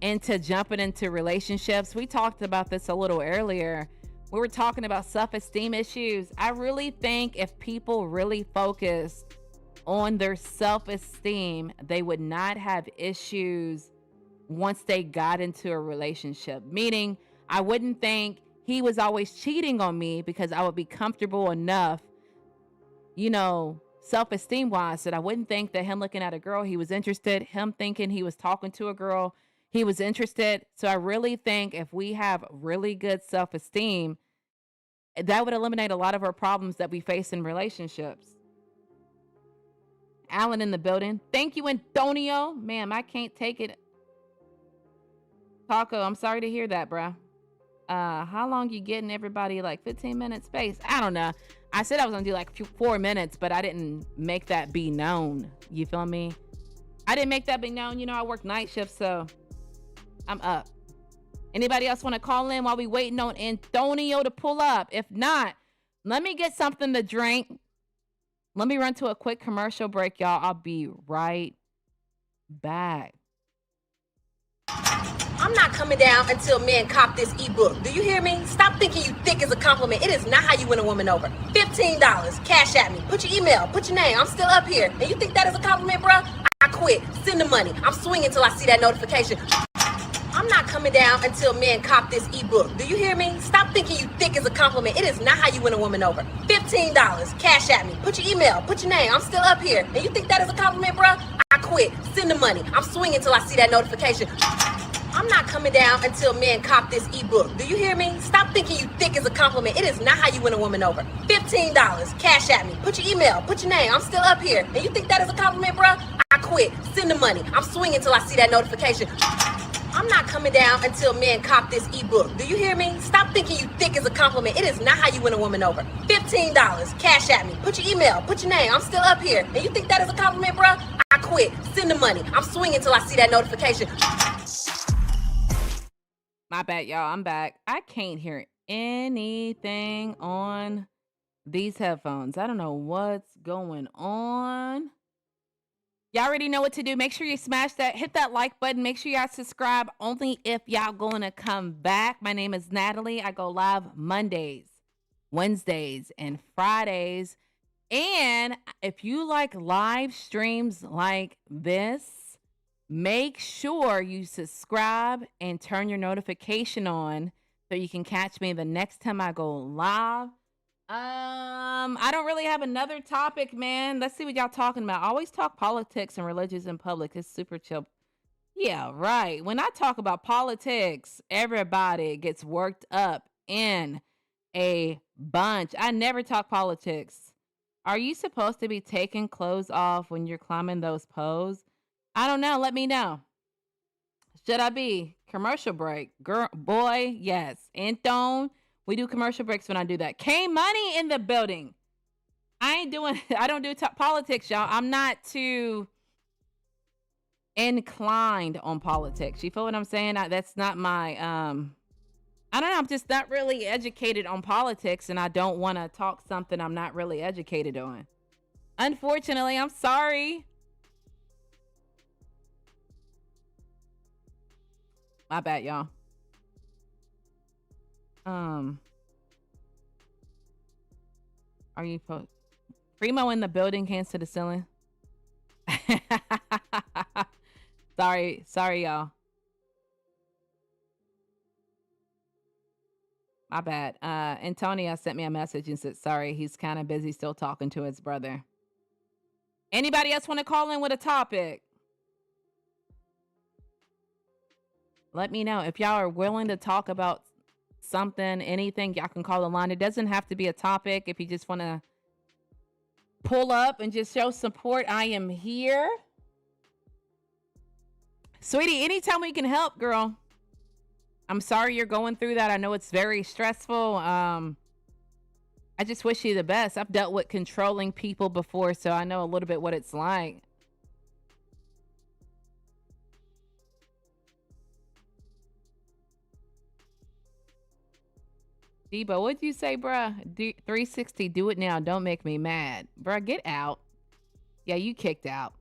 into jumping into relationships. We talked about this a little earlier. We were talking about self-esteem issues. I really think if people really focused on their self-esteem, they would not have issues once they got into a relationship. Meaning, I wouldn't think he was always cheating on me because I would be comfortable enough, self-esteem wise, that I wouldn't think that him looking at a girl, he was interested. Him thinking he was talking to a girl, he was interested. So I really think if we have really good self-esteem, that would eliminate a lot of our problems that we face in relationships. Alan in the building. Thank you, Antonio. Man, I can't take it. Taco, I'm sorry to hear that, bruh. How long you getting everybody, like 15 minutes space? I don't know. I said I was gonna do like 4 minutes, but I didn't make that be known. You feel me? I didn't make that be known. I work night shifts, so I'm up. Anybody else want to call in while we waiting on Antonio to pull up? If not, let me get something to drink. Let me run to a quick commercial break, y'all. I'll be right back. I'm not coming down until men cop this ebook. Do you hear me? Stop thinking you thick is a compliment. It is not how you win a woman over. $15. Cash at me. Put your email. Put your name. I'm still up here. And you think that is a compliment, bro? I quit. Send the money. I'm swinging till I see that notification. I'm not coming down until men cop this ebook. Do you hear me? Stop thinking you thick is a compliment. It is not how you win a woman over. $15. Cash at me. Put your email. Put your name. I'm still up here. And you think that is a compliment, bro? I quit. Send the money. I'm swinging till I see that notification. I'm not coming down until men cop this ebook. Do you hear me? Stop thinking you thick is a compliment. It is not how you win a woman over. $15. Cash at me. Put your email. Put your name. I'm still up here. And you think that is a compliment, bro? I quit. Send the money. I'm swinging till I see that notification. I'm not coming down until men cop this ebook. Do you hear me? Stop thinking you thick is a compliment. It is not how you win a woman over. $15. Cash at me. Put your email. Put your name. I'm still up here. And you think that is a compliment, bro? I quit. Send the money. I'm swinging till I see that notification. My bad, y'all. I'm back. I can't hear anything on these headphones. I don't know what's going on. Y'all already know what to do. Make sure you smash that, hit that like button. Make sure y'all subscribe only if y'all going to come back. My name is Natalie. I go live Mondays, Wednesdays, and Fridays. And if you like live streams like this, make sure you subscribe and turn your notification on so you can catch me the next time I go live. I don't really have another topic, man. Let's see what y'all talking about. I always talk politics and religions in public. It's super chill. Yeah, right. When I talk about politics, everybody gets worked up in a bunch. I never talk politics. Are you supposed to be taking clothes off when you're climbing those poles? I don't know. Let me know. Should I be? Commercial break. Girl, boy, yes. Anton, we do commercial breaks when I do that. K Money in the building. I don't do politics, y'all. I'm not too inclined on politics. You feel what I'm saying? That's not my, I don't know. I'm just not really educated on politics, and I don't want to talk something I'm not really educated on. Unfortunately, I'm sorry. My bad, y'all. Are you Primo in the building? Hands to the ceiling. Sorry, y'all. My bad. Antonio sent me a message and said sorry. He's kind of busy still talking to his brother. Anybody else want to call in with a topic? Let me know. If y'all are willing to talk about something, anything, y'all can call the line. It doesn't have to be a topic. If you just want to pull up and just show support, I am here. Sweetie, anytime we can help, girl. I'm sorry you're going through that. I know it's very stressful. I just wish you the best. I've dealt with controlling people before, so I know a little bit what it's like. Debo, what'd you say, bruh? 360, do it now. Don't make me mad. Bruh, get out. Yeah, you kicked out.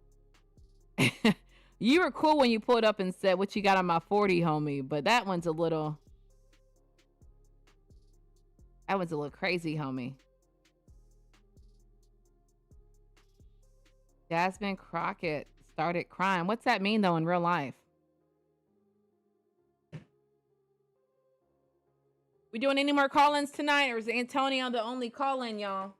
You were cool when you pulled up and said, what you got on my 40, homie? But that one's a little crazy, homie. Jasmine Crockett started crying. What's that mean, though, in real life? We doing any more call-ins tonight, or is Antonio the only call-in, y'all?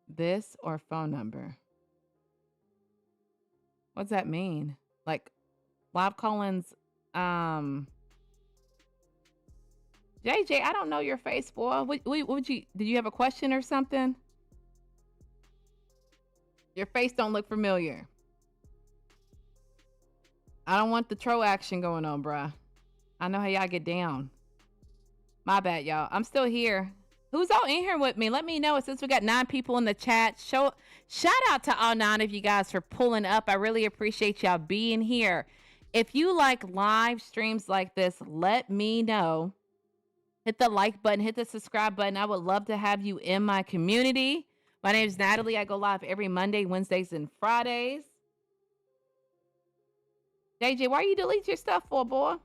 This or phone number? What's that mean? Like live call-ins, JJ, I don't know your face, boy. Did you have a question or something? Your face don't look familiar. I don't want the troll action going on, bruh. I know how y'all get down. My bad, y'all. I'm still here. Who's all in here with me? Let me know. Since we got 9 people in the chat, shout out to all 9 of you guys for pulling up. I really appreciate y'all being here. If you like live streams like this, let me know. Hit the like button, hit the subscribe button. I would love to have you in my community. My name is Natalie. I go live every Monday, Wednesdays, and Fridays. JJ, why you delete your stuff for, boy?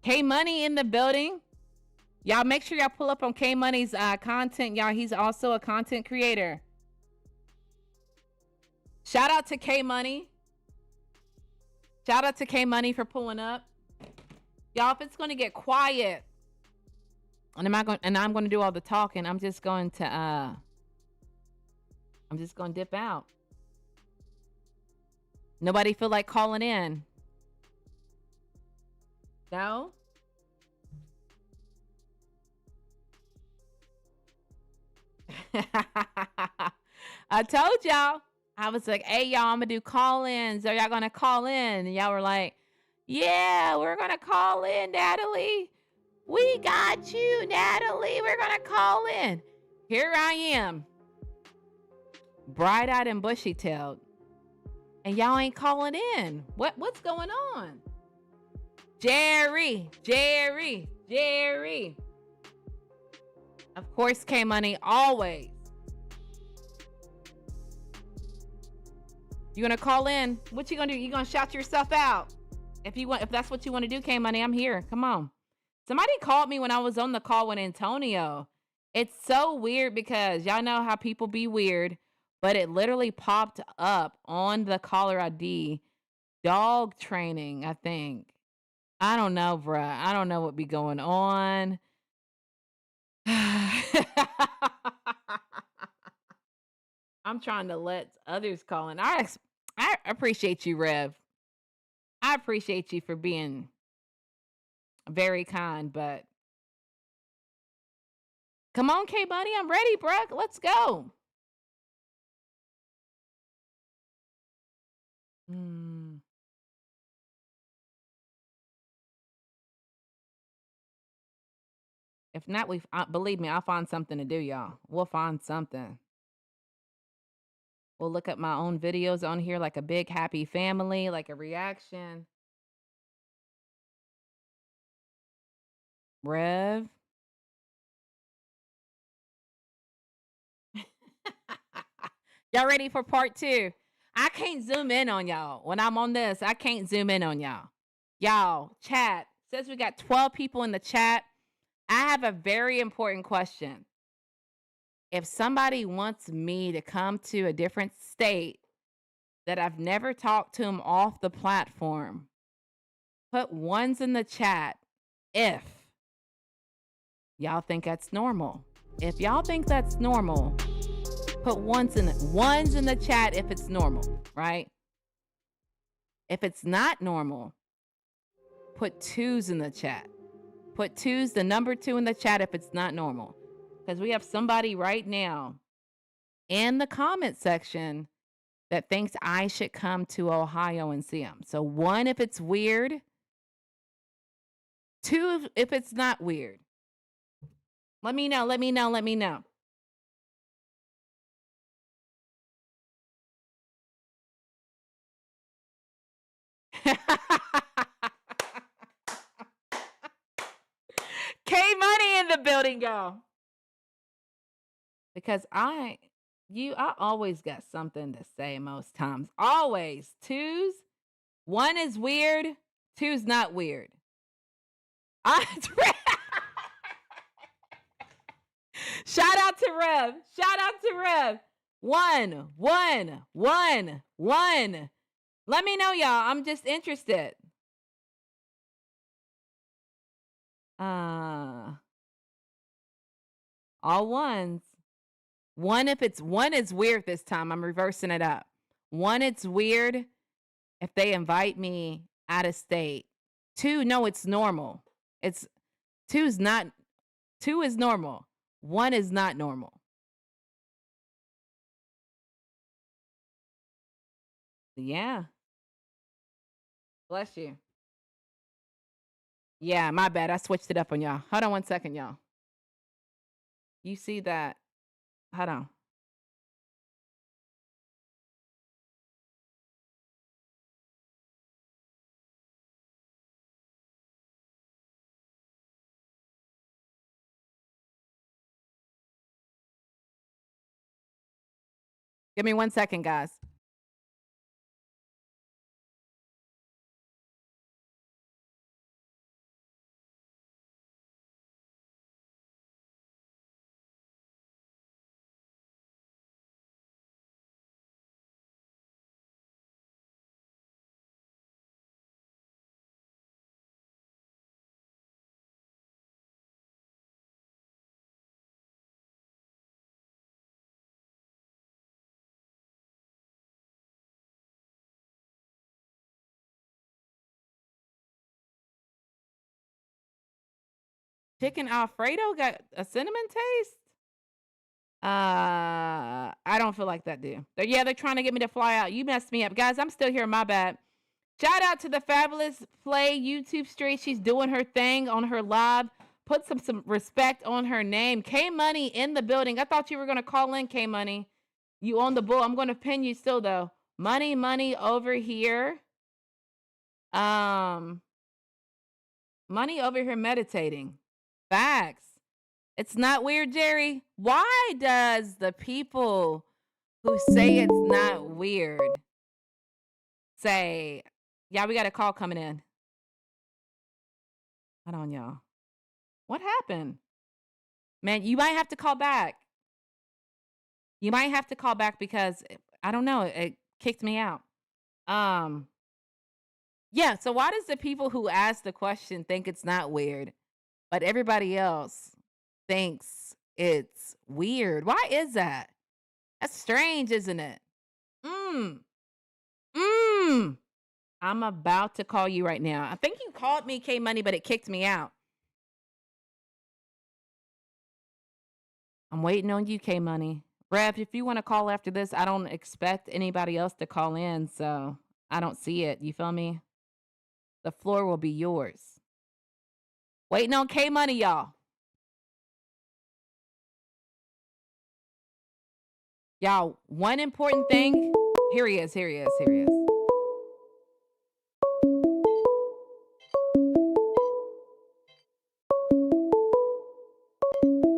K Money in the building. Y'all make sure y'all pull up on K Money's content. Y'all, he's also a content creator. Shout out to K Money. Shout out to K Money for pulling up. Y'all, if it's going to get quiet, and I'm going to do all the talking, I'm just going to dip out. Nobody feel like calling in? No? I told y'all. I was like, hey, y'all, I'm going to do call-ins. Are y'all going to call in? And y'all were like, yeah, we're going to call in, Natalie. We got you, Natalie. We're going to call in. Here I am. Bright-eyed and bushy-tailed. And y'all ain't calling in. What's going on? Jerry. Of course, K Money, always. You gonna call in? What you gonna do? You gonna shout yourself out? If that's what you want to do, K Money, I'm here. Come on. Somebody called me when I was on the call with Antonio. It's so weird because y'all know how people be weird, but it literally popped up on the caller ID. Dog training, I think. I don't know, bruh. I don't know what be going on. I'm trying to let others call in. I appreciate you, Rev. I appreciate you for being very kind, but come on, K Buddy. I'm ready, bruh. Let's go. If not, believe me, I'll find something to do, y'all. We'll find something. We'll look at my own videos on here, like a big happy family, like a reaction. Rev. Y'all ready for part 2? I can't zoom in on y'all. When I'm on this, I can't zoom in on y'all. Y'all, chat. Says we got 12 people in the chat. I have a very important question. If somebody wants me to come to a different state that I've never talked to them off the platform, put ones in the chat if y'all think that's normal. If y'all think that's normal, put ones in the chat if it's normal, right? If it's not normal, put 2s in the chat. Put 2s, the number 2 in the chat if it's not normal. Because we have somebody right now in the comment section that thinks I should come to Ohio and see him. So 1 if it's weird. 2 if it's not weird. Let me know. K Money in the building, y'all. Because I always got something to say most times. Always. 2s. 1 is weird. 2's not weird. Shout out to Rev. 1. Let me know, y'all. I'm just interested. All 1s. 1 is weird this time. I'm reversing it up. 1, it's weird if they invite me out of state. 2, no, it's normal. 2 is normal. 1 is not normal. Yeah. Bless you. Yeah, my bad. I switched it up on y'all. Hold on 1 second, y'all. You see that? Hold on. Give me 1 second, guys. Chicken Alfredo got a cinnamon taste? I don't feel like that, dude. They're trying to get me to fly out. You messed me up. Guys, I'm still here. My bad. Shout out to the Fabulous Play YouTube stream. She's doing her thing on her live. Put some respect on her name. K Money in the building. I thought you were going to call in, K Money. You on the bull. I'm going to pin you still, though. Money over here. Money over here meditating. Facts. It's not weird, Jerry. Why does the people who say it's not weird say, yeah, we got a call coming in? Hold on, y'all. What happened? Man, you might have to call back. You might have to call back because I don't know. It kicked me out. Yeah. So why does the people who ask the question think it's not weird, but everybody else thinks it's weird? Why is that? That's strange, isn't it? I'm about to call you right now. I think you called me, K Money, but it kicked me out. I'm waiting on you, K Money. Rev, if you want to call after this, I don't expect anybody else to call in, so I don't see it. You feel me? The floor will be yours. Waiting on K Money, y'all. Y'all, one important thing. Here he is.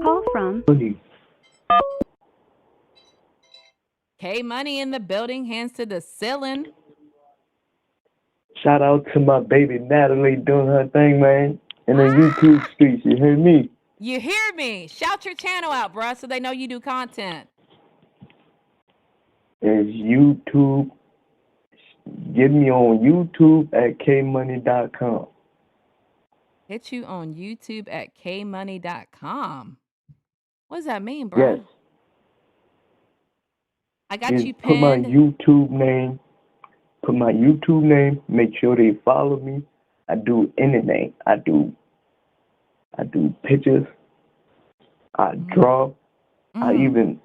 Call from K Money in the building, hands to the ceiling. Shout out to my baby Natalie doing her thing, man, in the YouTube streets. You hear me? You hear me? Shout your channel out, bruh, so they know you do content. It's YouTube. Get me on YouTube at kmoney.com. Hit you on YouTube at kmoney.com. What does that mean, bro? Yes. I got you Put my pinned. YouTube name. Make sure they follow me. I do anything. I do pictures. I draw. I even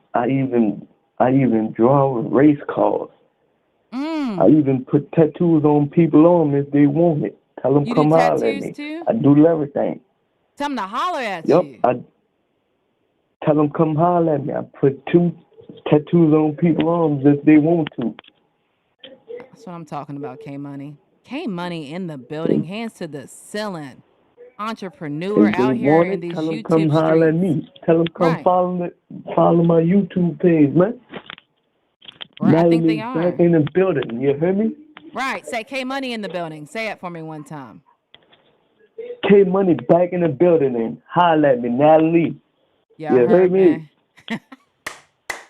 draw race cars. I even put tattoos on people on them if they want it. Tell them come holler at me. Too? I do everything. Tell them to holler at you. I tell them come holler at me. I put 2 tattoos on people's arms if they want to. That's what I'm talking about, K Money. K Money in the building, hands to the ceiling. Entrepreneur out here in these tell them YouTube come holler at streets. me. Tell them come follow my YouTube page, man. Right, I think they are. Back in the building. You hear me? Right. Say K Money in the building. Say it for me one time. K Money back in the building and holler at me, Natalie. You heard me?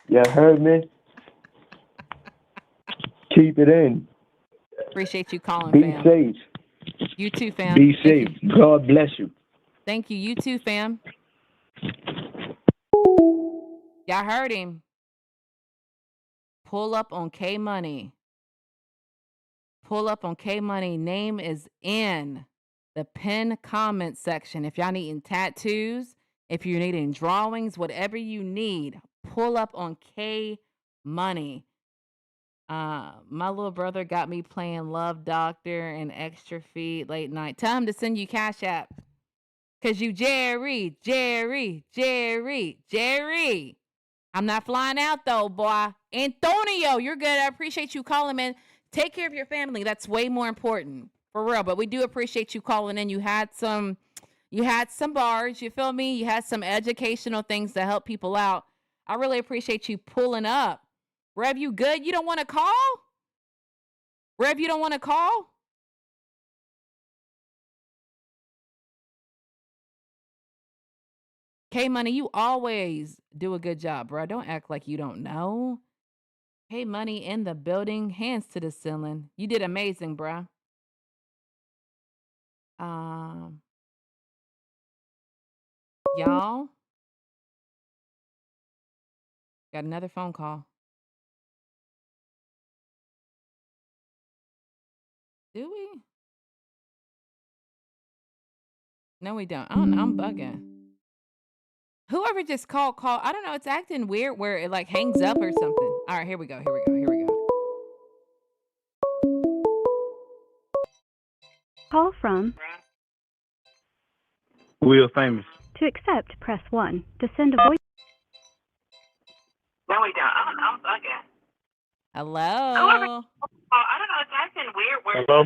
You heard me? Keep it in. Appreciate you calling, Be fam. safe. You too, fam. Be safe. God bless you. Thank you. You too, fam. Y'all heard him. Pull up on K Money. Pull up on K Money. Name is in the pinned comment section. If y'all needing tattoos, if you're needing drawings, whatever you need, pull up on K Money. My little brother got me playing Love Doctor and Extra Feet late night. Tell him to send you Cash App. Cause you Jerry. I'm not flying out though, boy. Antonio, you're good. I appreciate you calling, man. Take care of your family. That's way more important. For real. But we do appreciate you calling in. You had some bars, you feel me? You had some educational things to help people out. I really appreciate you pulling up. Rev, you good? You don't want to call? Rev, you don't want to call? K Money, you always do a good job, bro. Don't act like you don't know. K Money in the building, hands to the ceiling. You did amazing, bro. Y'all got another phone call. Do we? No, we don't. I don't know. I'm bugging. Whoever just called. I don't know. It's acting weird where it like hangs up or something. All right, here we go. Call from Will Famous. To accept, press 1. To send a voice. No, we don't. I'm bugging. Hello. I don't know. It's acting weird. Hello?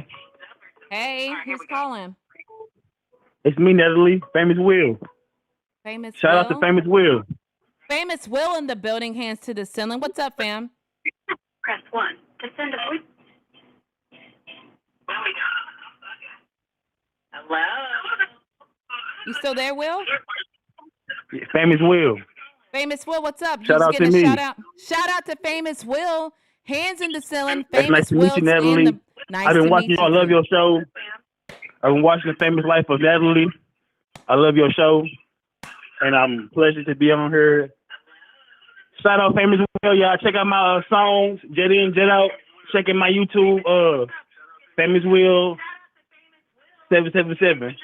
Hey, who's calling? It's me, Natalie. Famous Will. Famous Shout out to Will. Famous Will. Famous Will in the building, hands to the ceiling. What's up, fam? Press 1 to send a voice. Hello. You still there, Will? Famous Will. Famous Will, what's up? Shout Just out getting to a me. shout out. Shout out to Famous Will. Hands in the ceiling. That's nice Famous to meet you, Will's in Natalie. the. Nice I've been to watching meet you. I you love too. your show. I've been watching The Famous Life of Natalie. I love your show. And I'm pleasure to be on here. Shout out Famous Will, y'all. Check out my songs, Jet In, Jet Out. Check out my YouTube, Famous Will 777.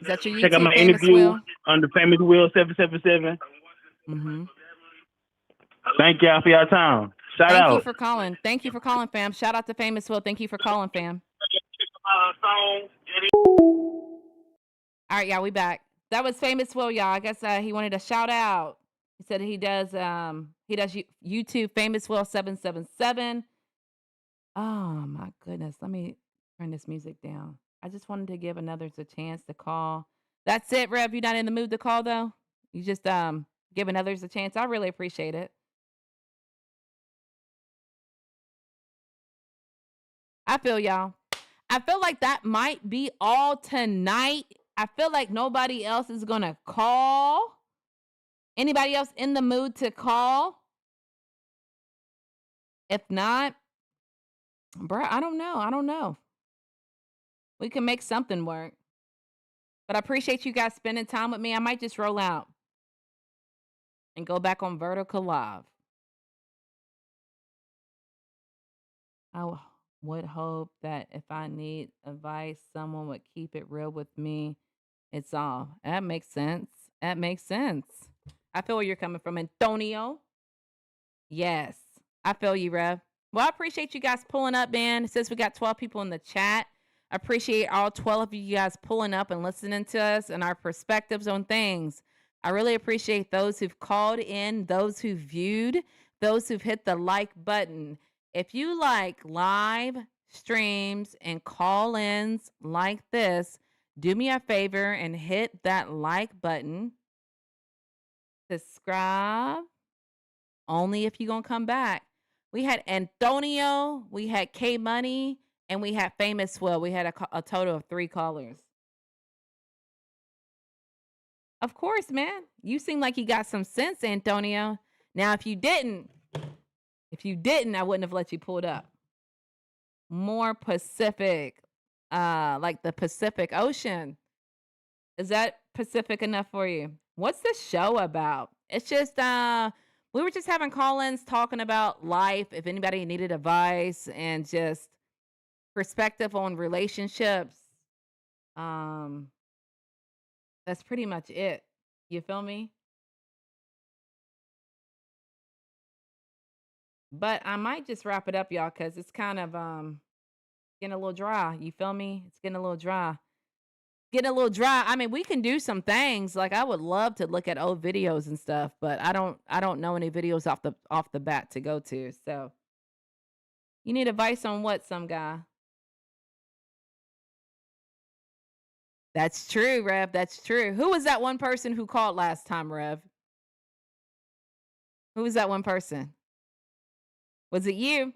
Is that your YouTube, Check out my Famous interview Will? under Famous Will 777. Mm-hmm. Thank y'all for your time. Shout Thank out. you for calling. Thank you for calling, fam. Shout out to Famous Will. Thank you for calling, fam. All right, y'all, we back. That was Famous Will, y'all. I guess he wanted a shout out. He said he does YouTube Famous Will 777. Oh my goodness. Let me turn this music down. I just wanted to give others a chance to call. That's it, Rev. You're not in the mood to call though? You just giving others a chance. I really appreciate it. I feel y'all. I feel like that might be all tonight. I feel like nobody else is gonna call. Anybody else in the mood to call? If not, bruh, I don't know. We can make something work. But I appreciate you guys spending time with me. I might just roll out and go back on Vertical Live. I would hope that if I need advice, someone would keep it real with me. It's all. That makes sense. That makes sense. I feel where you're coming from, Antonio. Yes. I feel you, Rev. Well, I appreciate you guys pulling up, man. It says we got 12 people in the chat. I appreciate all 12 of you guys pulling up and listening to us and our perspectives on things. I really appreciate those who've called in, those who viewed, those who've hit the like button. If you like live streams and call-ins like this, do me a favor and hit that like button. Subscribe. Only if you're going to come back. We had Antonio, we had K Money, and we had Famous Will. We had a total of 3 callers. Of course, man. You seem like you got some sense, Antonio. Now, if you didn't, I wouldn't have let you pull it up. More Pacific, like the Pacific Ocean. Is that Pacific enough for you? What's the show about? It's just, we were just having call-ins talking about life, if anybody needed advice, and just perspective on relationships. That's pretty much it. You feel me? But I might just wrap it up, y'all, because it's kind of getting a little dry. You feel me? It's getting a little dry. I mean, we can do some things. Like I would love to look at old videos and stuff, but I don't know any videos off the bat to go to. So you need advice on what, some guy? That's true, Rev. That's true. Who was that one person who called last time, Rev? Who was that one person? Was it you?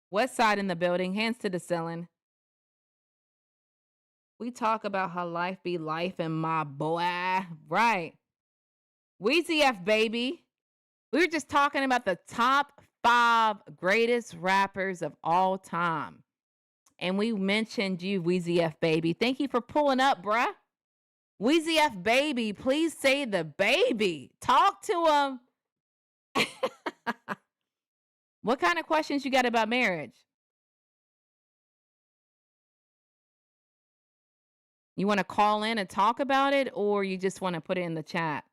West Side in the building, hands to the ceiling. We talk about how life be life and my boy. Right. Weezy F, baby. We were just talking about the top 5 greatest rappers of all time. And we mentioned you, Weezy F, baby. Thank you for pulling up, bruh. Weezy F, baby. Please say the baby. Talk to him. What kind of questions you got about marriage? You want to call in and talk about it, or you just want to put it in the chat?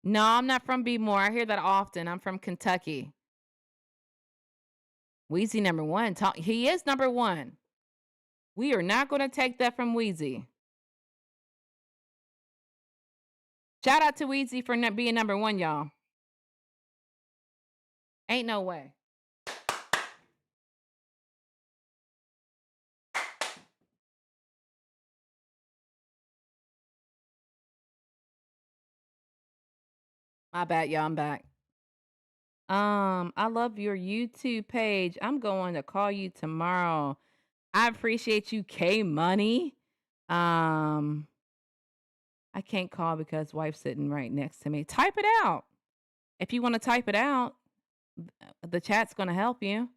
No, I'm not from B-More. I hear that often. I'm from Kentucky. Weezy number 1. He is number 1. We are not going to take that from Weezy. Shout out to Weezy for being number 1, y'all. Ain't no way. My bad, y'all. I'm back. I love your YouTube page. I'm going to call you tomorrow. I appreciate you, K Money. Um, I can't call because wife's sitting right next to me. Type it out. If you want to type it out, the chat's going to help you.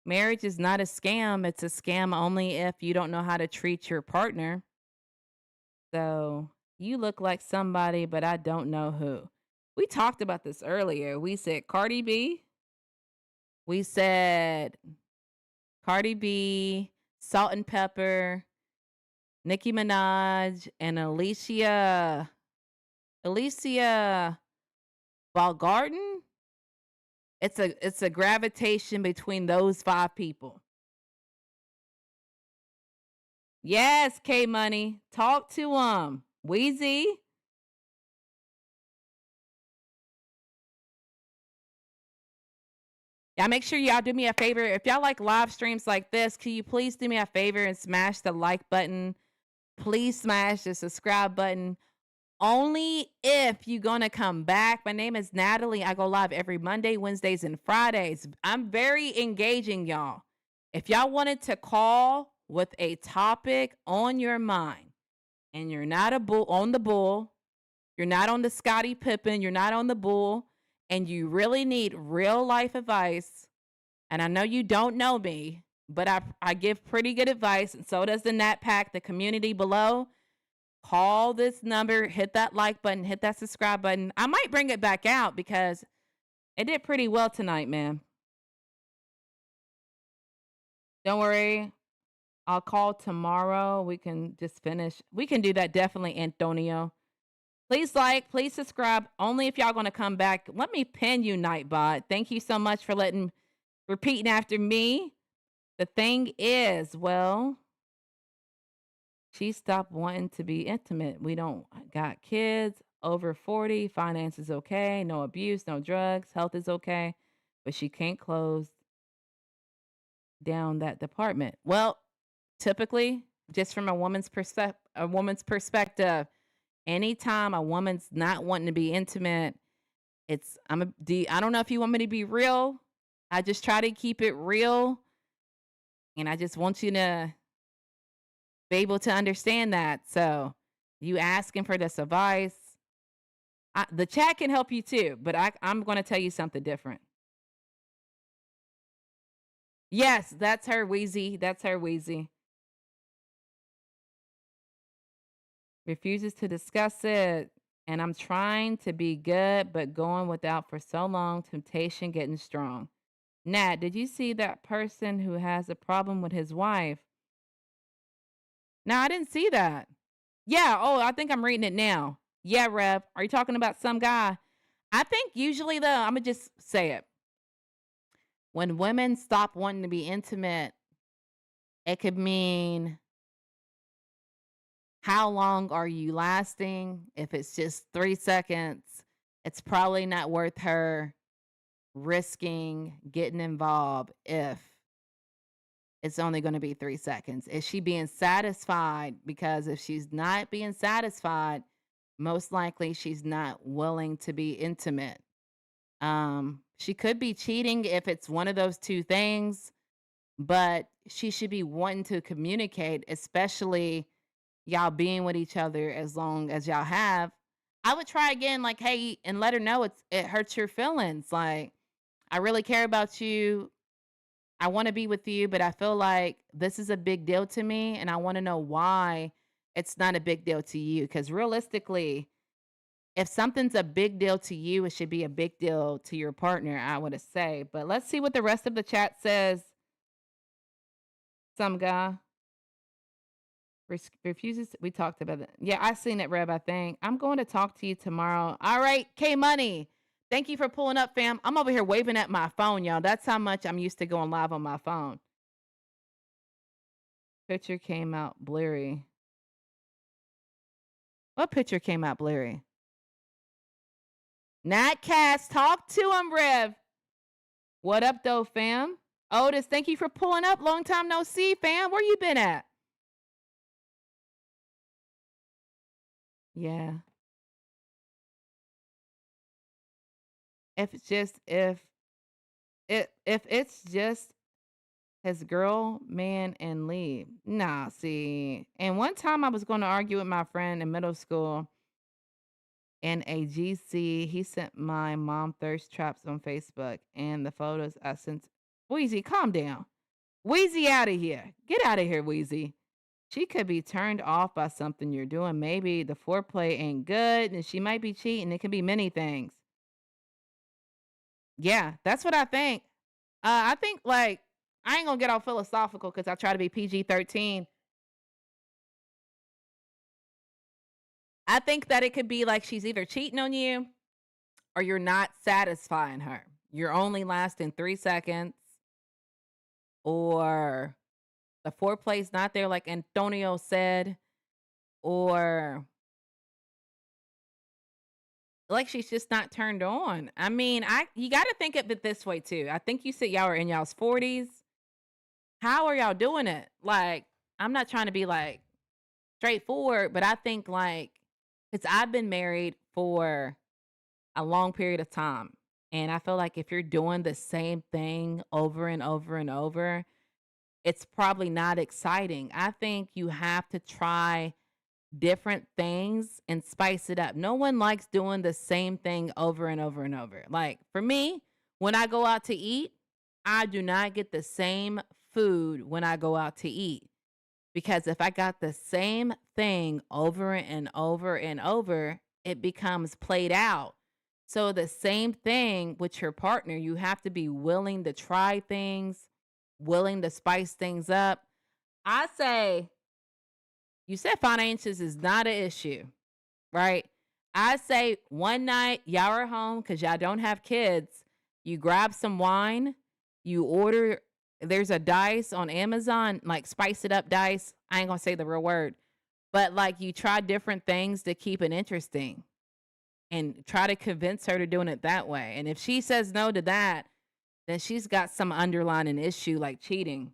Marriage is not a scam. It's a scam only if you don't know how to treat your partner. So you look like somebody, but I don't know who. We talked about this earlier. We said Cardi B. We said Cardi B, Salt and Pepper, Nicki Minaj, and Alicia Valgarden. It's a gravitation between those 5 people. Yes, K Money. Talk to them. Wheezy. Yeah, make sure y'all do me a favor. If y'all like live streams like this, can you please do me a favor and smash the like button? Please smash the subscribe button. Only if you're going to come back. My name is Natalie. I go live every Monday, Wednesdays, and Fridays. I'm very engaging, y'all. If y'all wanted to call with a topic on your mind and you're not on the bull, you're not on the Scottie Pippen, you're not on the bull, and you really need real life advice, and I know you don't know me, but I give pretty good advice, and so does the Nat Pack, the community below. Call this number, hit that like button, hit that subscribe button. I might bring it back out because it did pretty well tonight, man. Don't worry. I'll call tomorrow. We can just finish. We can do that definitely, Antonio. Please like, please subscribe. Only if y'all going to come back. Let me pin you, Nightbot. Thank you so much for repeating after me. The thing is, well, she stopped wanting to be intimate. We don't got kids, over 40, finances okay, no abuse, no drugs, health is okay, but she can't close down that department. Well, typically, just from a woman's perspective, anytime a woman's not wanting to be intimate, I don't know if you want me to be real. I just try to keep it real, and I just want you to be able to understand that. So you asking for this advice. The chat can help you too, but I'm going to tell you something different. Yes, that's her, Wheezy. That's her, Wheezy. Refuses to discuss it. And I'm trying to be good, but going without for so long, temptation getting strong. Nat, did you see that person who has a problem with his wife? No, I didn't see that. Yeah. Oh, I think I'm reading it now. Yeah, Rev. Are you talking about some guy? I think usually, though, I'm going to just say it. When women stop wanting to be intimate, it could mean how long are you lasting? If it's just 3 seconds, it's probably not worth her risking getting involved if it's only going to be 3 seconds. Is she being satisfied? Because if she's not being satisfied, most likely she's not willing to be intimate. She could be cheating if it's one of those 2 things, but she should be wanting to communicate, especially y'all being with each other as long as y'all have. I would try again, like, hey, and let her know it hurts your feelings. Like, I really care about you. I want to be with you, but I feel like this is a big deal to me, and I want to know why it's not a big deal to you. Because realistically, if something's a big deal to you, it should be a big deal to your partner, I would say. But let's see what the rest of the chat says. Some guy refuses. We talked about it. Yeah, I seen it, Reb, I think. I'm going to talk to you tomorrow. All right, K Money. Thank you for pulling up, fam. I'm over here waving at my phone, y'all. That's how much I'm used to going live on my phone. Picture came out blurry. What picture came out blurry? Natcast, talk to him, Rev. What up, though, fam? Otis, thank you for pulling up. Long time no see, fam. Where you been at? Yeah. if it's just his girl, man, and leave. Nah, see. And one time I was going to argue with my friend in middle school in a GC. He sent my mom thirst traps on Facebook and the photos I sent. Wheezy, calm down. Wheezy, out of here. Get out of here, Wheezy. She could be turned off by something you're doing. Maybe the foreplay ain't good and she might be cheating. It can be many things. Yeah, that's what I think. I think, like, I ain't gonna get all philosophical because I try to be PG-13. I think that it could be like she's either cheating on you or you're not satisfying her. You're only lasting 3 seconds, or the foreplay's not there, like Antonio said, or like she's just not turned on. I mean, you got to think of it this way too. I think you said y'all are in y'all's 40s. How are y'all doing it? Like, I'm not trying to be like straightforward, but I think like, because I've been married for a long period of time. And I feel like if you're doing the same thing over and over and over, it's probably not exciting. I think you have to try different things and spice it up. No one likes doing the same thing over and over and over. Like for me, when I go out to eat, I do not get the same food when I go out to eat. Because if I got the same thing over and over and over, it becomes played out. So the same thing with your partner, you have to be willing to try things, willing to spice things up. I say, you said finances is not an issue, right? I say one night, y'all are home because y'all don't have kids. You grab some wine, you order, there's a dice on Amazon, like spice it up dice. I ain't gonna say the real word, but like you try different things to keep it interesting and try to convince her to doing it that way. And if she says no to that, then she's got some underlying issue like cheating.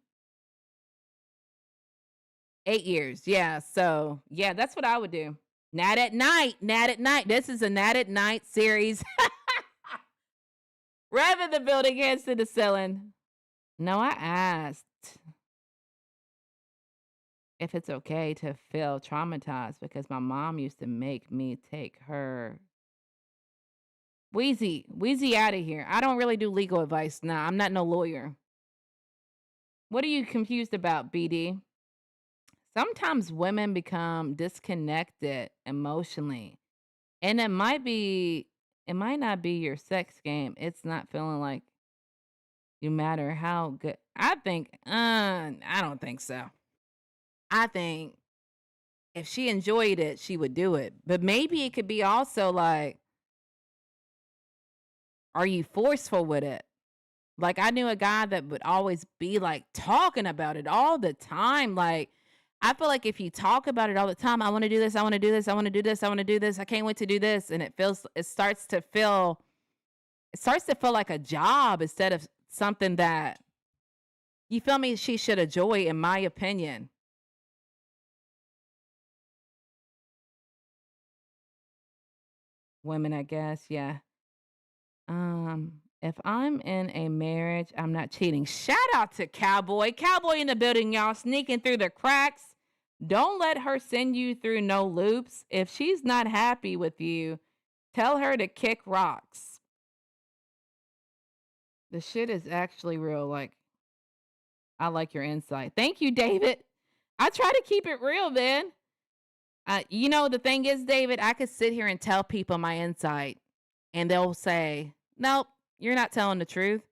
8 years. Yeah. So, yeah, that's what I would do. Nat at night. Nat at night. This is a Nat at night series. Rather the building against the ceiling. No, I asked if it's okay to feel traumatized because my mom used to make me take her. Wheezy out of here. I don't really do legal advice. Nah, I'm not no lawyer. What are you confused about, BD? Sometimes women become disconnected emotionally. And it might not be your sex game. It's not feeling like you matter how good. I don't think so. I think if she enjoyed it, she would do it. But maybe it could be also like, are you forceful with it? Like I knew a guy that would always be like talking about it all the time. Like I feel like if you talk about it all the time, I want to do this, I want to do this, I want to do this, I want to do this, I can't wait to do this, and it starts to feel like a job instead of something that you feel me she should enjoy, in my opinion. Women, I guess, yeah. If I'm in a marriage, I'm not cheating. Shout out to Cowboy. Cowboy in the building, y'all, sneaking through the cracks. Don't let her send you through no loops. If she's not happy with you, tell her to kick rocks. The shit is actually real. Like, I like your insight. Thank you, David. I try to keep it real, man. The thing is, David, I could sit here and tell people my insight, and they'll say, nope, you're not telling the truth.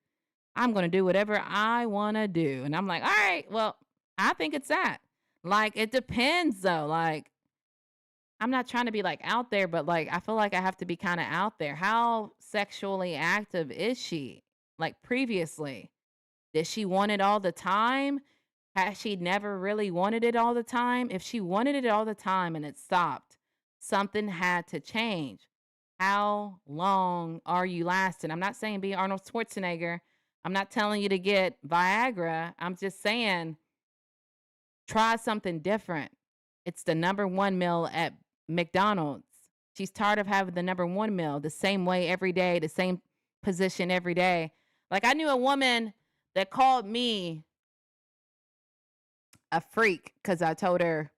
I'm going to do whatever I want to do. And I'm like, all right, well, I think it's that. Like, it depends, though. Like, I'm not trying to be, like, out there, but, like, I feel like I have to be kind of out there. How sexually active is she? Like, previously? Did she want it all the time? Has she never really wanted it all the time? If she wanted it all the time and it stopped, something had to change. How long are you lasting? I'm not saying be Arnold Schwarzenegger. I'm not telling you to get Viagra. I'm just saying try something different. It's the number one meal at McDonald's. She's tired of having the number one meal the same way every day, the same position every day. Like, I knew a woman that called me a freak because I told her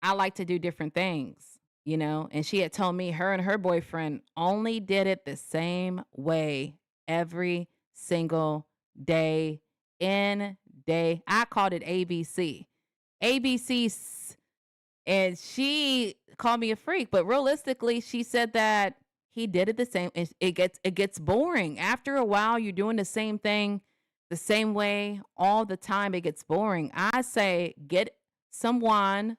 I like to do different things, and she had told me her and her boyfriend only did it the same way every single day in day. I called it ABC. ABC. And she called me a freak, but realistically, she said that he did it the same. It gets boring. After a while, you're doing the same thing the same way all the time. It gets boring. I say get some wine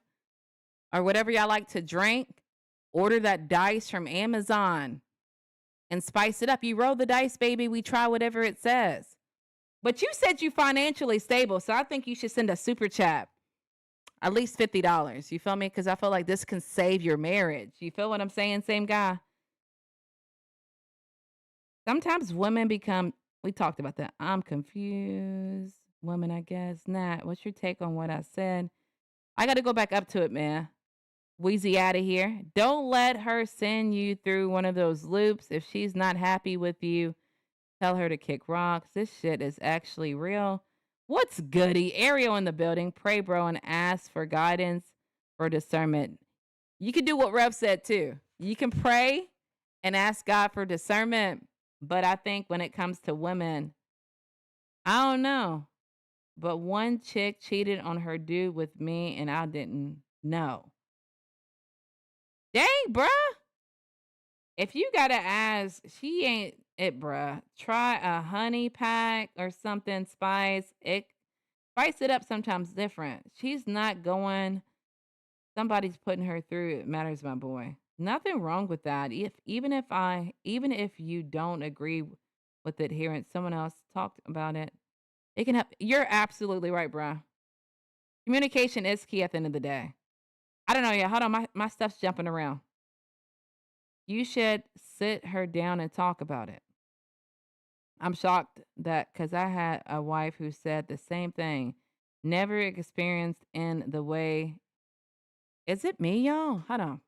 or whatever y'all like to drink. Order that dice from Amazon and spice it up. You roll the dice, baby. We try whatever it says. But you said you financially stable, so I think you should send a super chat. At least $50. You feel me? Because I feel like this can save your marriage. You feel what I'm saying? Same guy. Sometimes women become, we talked about that. I'm confused. Women, I guess. Nat, what's your take on what I said? I got to go back up to it, man. Wheezy out of here. Don't let her send you through one of those loops. If she's not happy with you, tell her to kick rocks. This shit is actually real. What's goody? Ariel in the building. Pray, bro, and ask for guidance for discernment. You can do what Rev said, too. You can pray and ask God for discernment. But I think when it comes to women, I don't know. But one chick cheated on her dude with me, and I didn't know. Dang, bruh. If you got to ask, she ain't it, bruh. Try a honey pack or something, spice it up sometimes different. She's not going, somebody's putting her through. It matters, my boy. Nothing wrong with that. Even if you don't agree with it here and someone else talked about it, it can help. You're absolutely right, bruh. Communication is key at the end of the day. I don't know. Yeah, hold on. My stuff's jumping around. You should sit her down and talk about it. I'm shocked that because I had a wife who said the same thing. Never experienced in the way. Is it me, y'all? Hold on.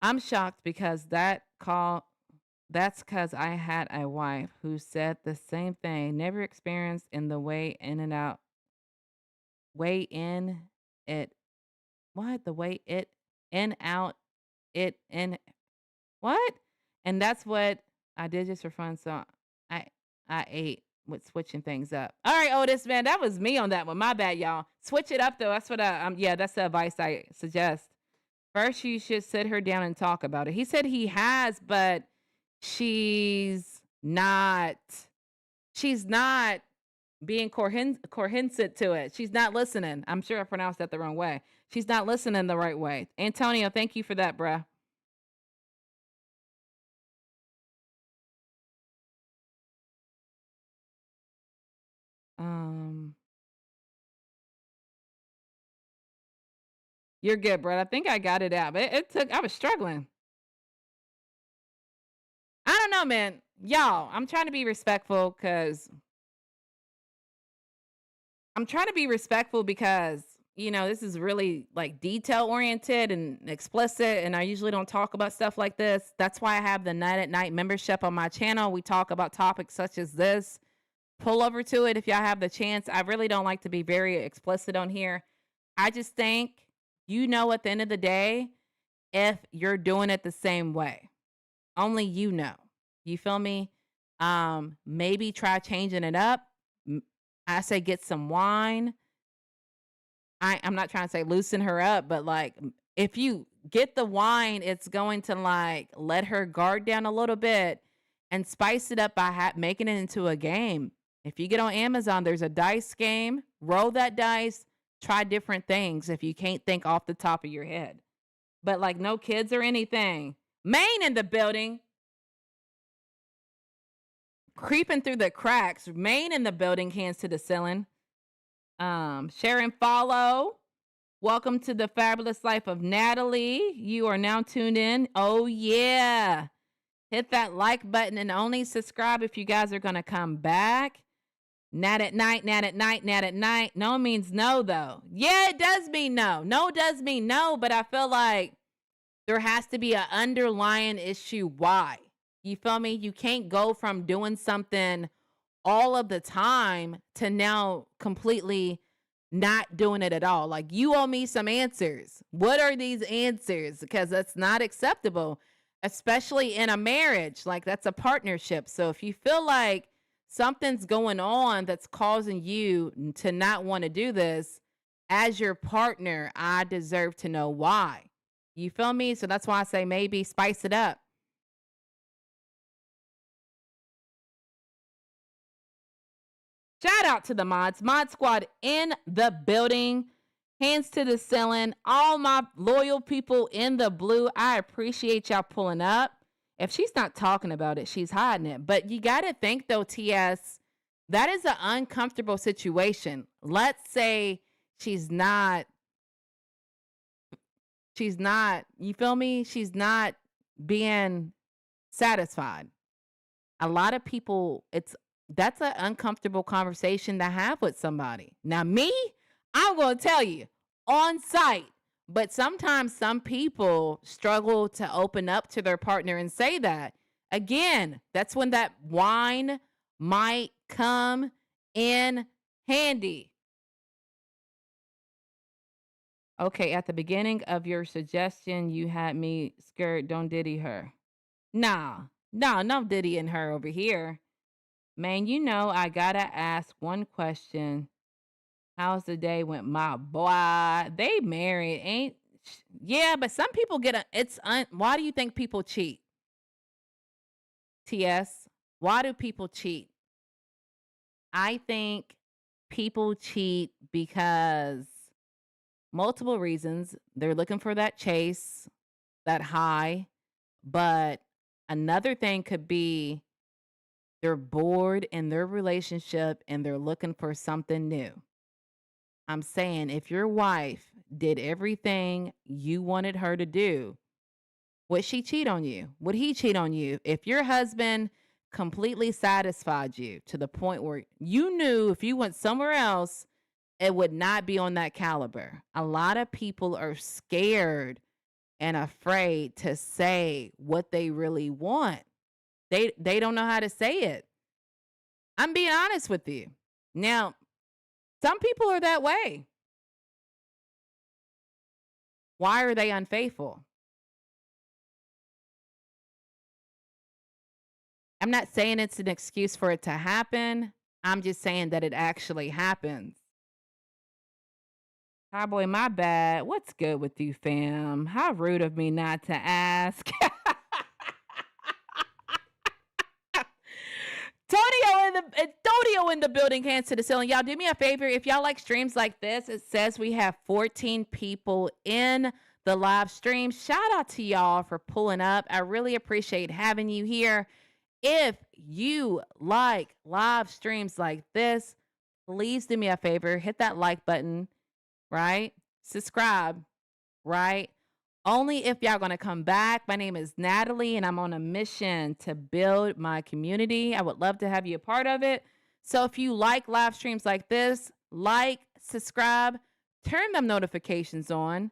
I'm shocked because that's because I had a wife who said the same thing. Never experienced in the way in and out. Way in it. What? The way it in out it in what? And that's what I did just for fun. So I ate with switching things up. All right, Otis, man, that was me on that one. My bad, y'all. Switch it up though. That's what that's the advice I suggest. First, you should sit her down and talk about it. He said he has, but she's not being coherent to it. She's not listening. I'm sure I pronounced that the wrong way. She's not listening the right way. Antonio, thank you for that, bruh. You're good, bro. I think I got it out, but I was struggling. I don't know, man. Y'all, I'm trying to be respectful because this is really like detail oriented and explicit, and I usually don't talk about stuff like this. That's why I have the Night at Night membership on my channel. We talk about topics such as this. Pull over to it if y'all have the chance. I really don't like to be very explicit on here. I just think, at the end of the day, if you're doing it the same way. Only you know. You feel me? Maybe try changing it up. I say get some wine. I'm not trying to say loosen her up, but like if you get the wine, it's going to like let her guard down a little bit and spice it up by making it into a game. If you get on Amazon, there's a dice game. Roll that dice. Try different things if you can't think off the top of your head. But like no kids or anything. Maine in the building. Creeping through the cracks. Maine in the building, hands to the ceiling. Share and follow. Welcome to the fabulous life of Natalie. You are now tuned in. Oh, yeah. Hit that like button and only subscribe if you guys are going to come back. Nat at night, nat at night, nat at night. No means no, though. Yeah, it does mean no. No does mean no, but I feel like there has to be an underlying issue why. You feel me? You can't go from doing something all of the time to now completely not doing it at all. Like, you owe me some answers. What are these answers? Because that's not acceptable, especially in a marriage. Like, that's a partnership. So if you feel like something's going on that's causing you to not want to do this, as your partner, I deserve to know why. You feel me? So that's why I say maybe spice it up. Shout out to the mods. Mod Squad in the building. Hands to the ceiling. All my loyal people in the blue. I appreciate y'all pulling up. If she's not talking about it, she's hiding it. But you got to think, though, TS, that is an uncomfortable situation. Let's say she's not, you feel me? She's not being satisfied. A lot of people, that's an uncomfortable conversation to have with somebody. Now, me, I'm going to tell you, on site. But sometimes some people struggle to open up to their partner and say that. Again, that's when that wine might come in handy. Okay, at the beginning of your suggestion, you had me scared. Don't diddy her. No diddying her over here. Man, you know I gotta ask one question. How's the day with my boy? They married, ain't? Yeah, but some people get why do you think people cheat? TS, why do people cheat? I think people cheat because multiple reasons. They're looking for that chase, that high, but another thing could be they're bored in their relationship and they're looking for something new. I'm saying if your wife did everything you wanted her to do, would she cheat on you? Would he cheat on you? If your husband completely satisfied you to the point where you knew if you went somewhere else, it would not be on that caliber. A lot of people are scared and afraid to say what they really want. They don't know how to say it. I'm being honest with you. Now, some people are that way. Why are they unfaithful? I'm not saying it's an excuse for it to happen. I'm just saying that it actually happens. Hi, boy, my bad. What's good with you, fam? How rude of me not to ask. Antonio in the building, hands to the ceiling. Y'all do me a favor. If y'all like streams like this, it says we have 14 people in the live stream. Shout out to y'all for pulling up. I really appreciate having you here. If you like live streams like this, please do me a favor. Hit that like button, right? Subscribe, right? Only if y'all going to come back. My name is Natalie, and I'm on a mission to build my community. I would love to have you a part of it. So if you like live streams like this, like, subscribe, turn them notifications on.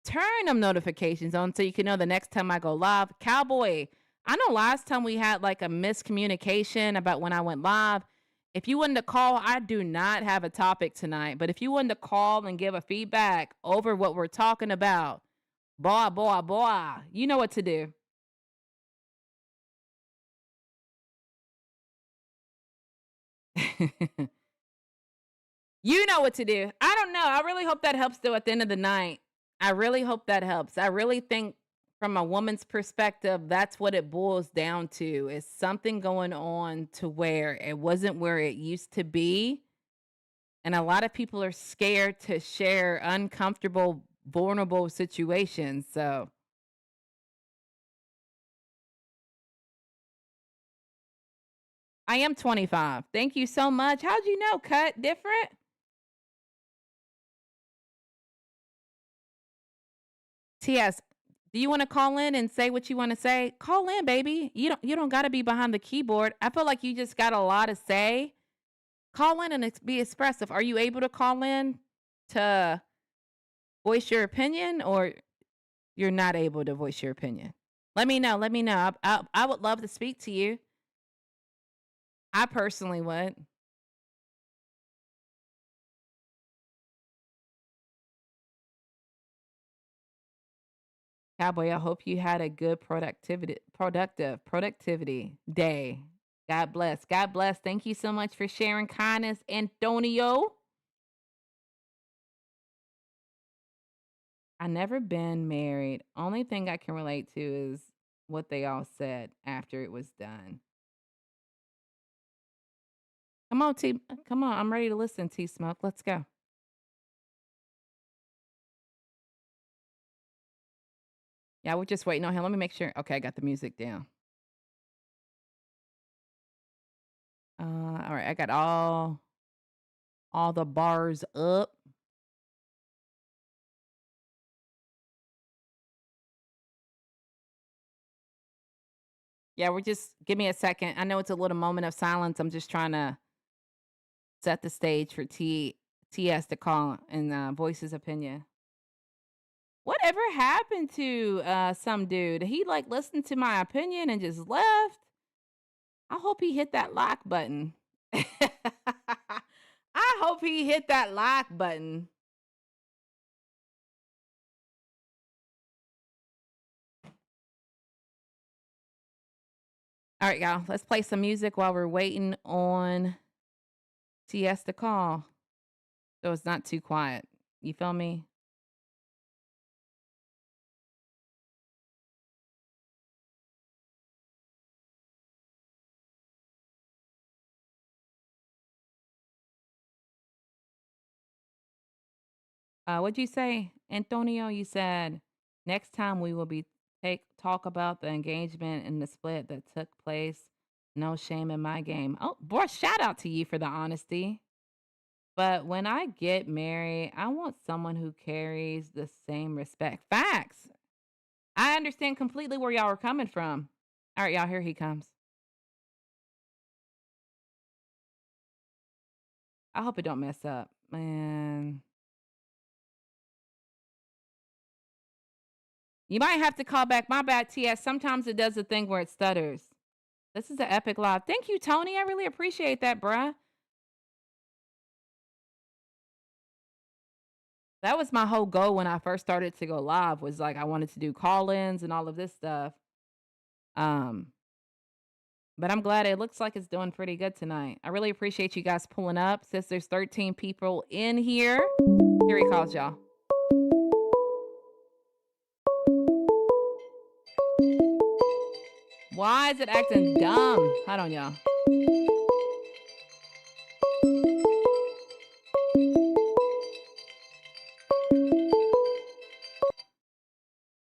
Turn them notifications on so you can know the next time I go live. Cowboy, I know last time we had like a miscommunication about when I went live. If you wanted to call, I do not have a topic tonight. But if you wanted to call and give a feedback over what we're talking about, boy, you know what to do. You know what to do. I don't know. I really hope that helps, though, at the end of the night. I really hope that helps. I really think from a woman's perspective, that's what it boils down to, is something going on to where it wasn't where it used to be. And a lot of people are scared to share uncomfortable, vulnerable situations. So I am 25. Thank you so much. How'd you know? Cut different? TS, do you want to call in and say what you want to say? Call in, baby. You don't got to be behind the keyboard. I feel like you just got a lot to say. Call in and be expressive. Are you able to call in to voice your opinion, or you're not able to voice your opinion? Let me know. Let me know. I would love to speak to you. I personally would. Cowboy, I hope you had a good productivity day. God bless. God bless. Thank you so much for sharing kindness, Antonio. I never been married. Only thing I can relate to is what they all said after it was done. Come on, T. Come on. I'm ready to listen, T Smoke. Let's go. Yeah, we're just waiting on him. Let me make sure. Okay, I got the music down. All right, I got all the bars up. Yeah, we're just give me a second. I know it's a little moment of silence. I'm just trying to set the stage for TS to call and voice his opinion. Whatever happened to some dude? He like listened to my opinion and just left. I hope he hit that like button. I hope he hit that like button. All right, y'all. Let's play some music while we're waiting on TS to call. So it's not too quiet. You feel me? What'd you say, Antonio? You said next time we will be talk about the engagement and the split that took place. No shame in my game. Oh, boy, shout out to you for the honesty. But when I get married, I want someone who carries the same respect. Facts. I understand completely where y'all are coming from. All right, y'all, here he comes. I hope it don't mess up, man. You might have to call back. My bad, TS. Sometimes it does a thing where it stutters. This is an epic live. Thank you, Tony. I really appreciate that, bruh. That was my whole goal when I first started to go live was like I wanted to do call-ins and all of this stuff. Um, but I'm glad it looks like it's doing pretty good tonight. I really appreciate you guys pulling up. Since there's 13 people in here, here he calls y'all. Why is it acting dumb? Hold on, y'all.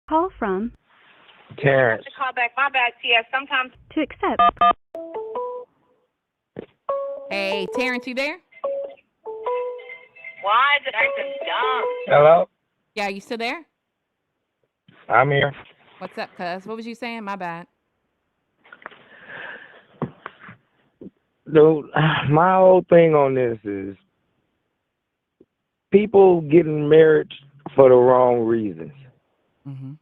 Call from Terrence. To call back. My bad, TS. Sometimes. to accept. Hey, Terrence, you there? Why is it acting dumb? Hello? Yeah, you still there? I'm here. What's up, cuz? What was you saying? My bad. Dude, my whole thing on this is people getting married for the wrong reasons. Mm-hmm.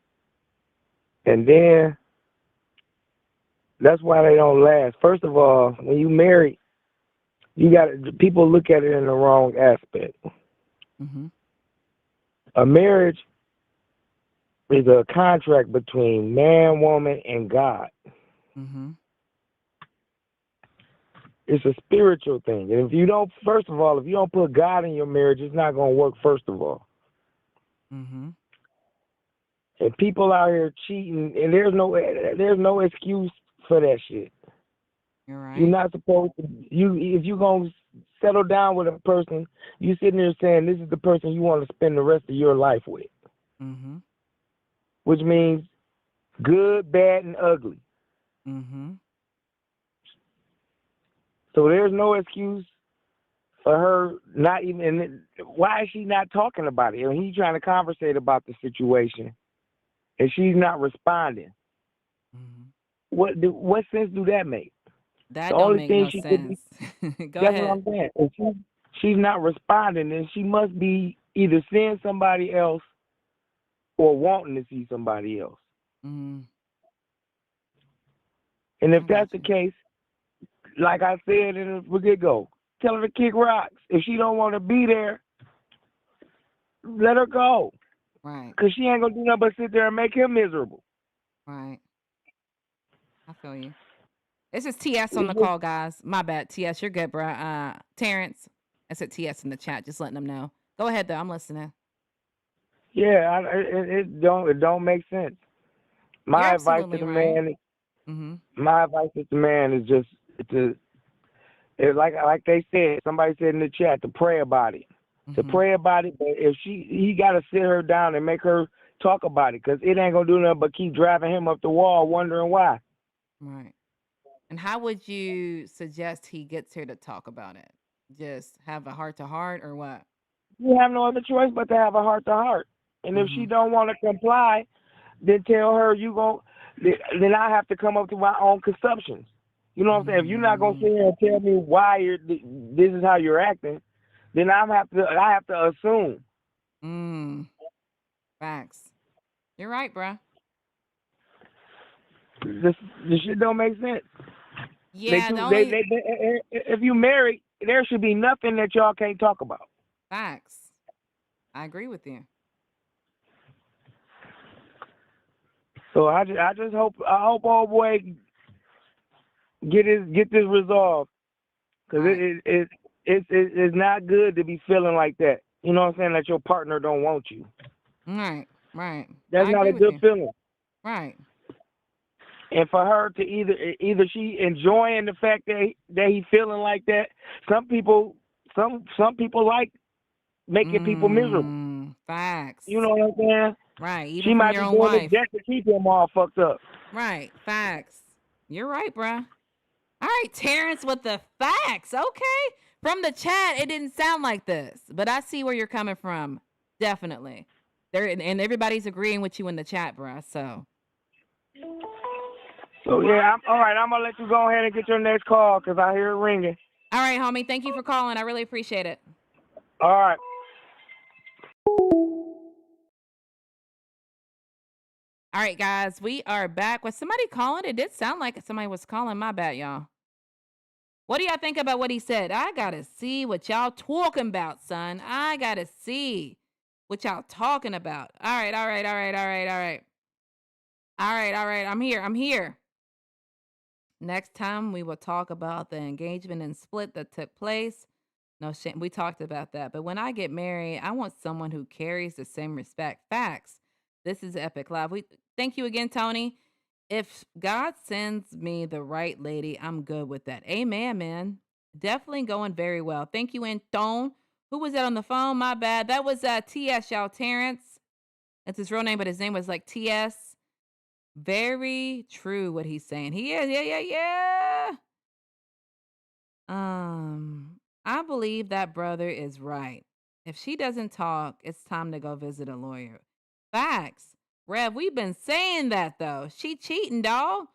And then that's why they don't last. First of all, when you marry, people look at it in the wrong aspect. Mm-hmm. A marriage is a contract between man, woman, and God. Mm-hmm. It's a spiritual thing. And if you don't put God in your marriage, it's not going to work, first of all. Mm-hmm. And people out here cheating, and there's no excuse for that shit. You're right. You're not supposed to. If you're gonna settle down with a person, you sitting there saying this is the person you want to spend the rest of your life with. Mm-hmm. Which means good, bad, and ugly. Mm-hmm. So there's no excuse for her not even. And why is she not talking about it? I mean, he's trying to conversate about the situation, and she's not responding. Mm-hmm. What sense do that make? That The don't only make thing no she sense. Go that's ahead. what I'm saying. If she's not responding, then she must be either seeing somebody else or wanting to see somebody else. Mm-hmm. And if I that's got the you. case, like I said in the get-go, tell her to kick rocks. If she don't want to be there, let her go. Right, Because she ain't going to do nothing but sit there and make him miserable. right. I feel you. This is TS on It's the just, call, guys. My bad. TS, you're good, bro. Terrence, I said TS in the chat, just letting them know. Go ahead, though. I'm listening. yeah, it don't make sense. You're My advice to absolutely the right. man, Mm-hmm. my advice to the man is just it's like they said, somebody said in the chat, to pray about it. To Mm-hmm. pray about it, but if he got to sit her down and make her talk about it, because it ain't going to do nothing but keep driving him up the wall wondering why. Right. And how would you suggest he gets here to talk about it? Just have a heart to heart or what? You have no other choice but to have a heart to heart. And if she don't want to comply, then tell her then I have to come up to my own conceptions. You know what I'm saying? If you're not going to sit here and tell me why this is how you're acting, then I have to assume. Facts. You're right, bruh. This shit don't make sense. Yeah, the only If you married, there should be nothing that y'all can't talk about. facts. I agree with you. So I just hope old boy get this resolved, because Right. it's not good to be feeling like that. You know what I'm saying? That your partner don't want you. Right. Right. That's I not agree a with good you. feeling. Right. And for her to either she enjoying the fact that he feeling like that. Some people like making people miserable. Facts. You know what I'm saying? Right. Even She from might your be own doing it wife. just to keep him all fucked up. Right. Facts. You're right, bruh. All right, Terrence with the facts. Okay. From the chat, it didn't sound like this, but I see where you're coming from. Definitely. And everybody's agreeing with you in the chat, bruh. So Yeah, all right. I'm gonna let you go ahead and get your next call because I hear it ringing. all right, homie. Thank you for calling. I really appreciate it. All right. All right, guys. We are back. Was somebody calling? It did sound like somebody was calling. My bad, y'all. What do y'all think about what he said? I gotta see what y'all talking about, son. I gotta see what y'all talking about. All right. I'm here. Next time we will talk about the engagement and split that took place. No shame. We talked about that. But when I get married, I want someone who carries the same respect. Facts. This is Epic Live. Thank you again, Tony. If God sends me the right lady, I'm good with that. Amen, man. Definitely going very well. Thank you, Anton. Who was that on the phone? My bad. That was TS, y'all. Terrence. That's his real name, but his name was like TS. Very true what he's saying. He is. Yeah. I believe that brother is right. If she doesn't talk, it's time to go visit a lawyer. Facts. Rev, we've been saying that though. She cheating, dog.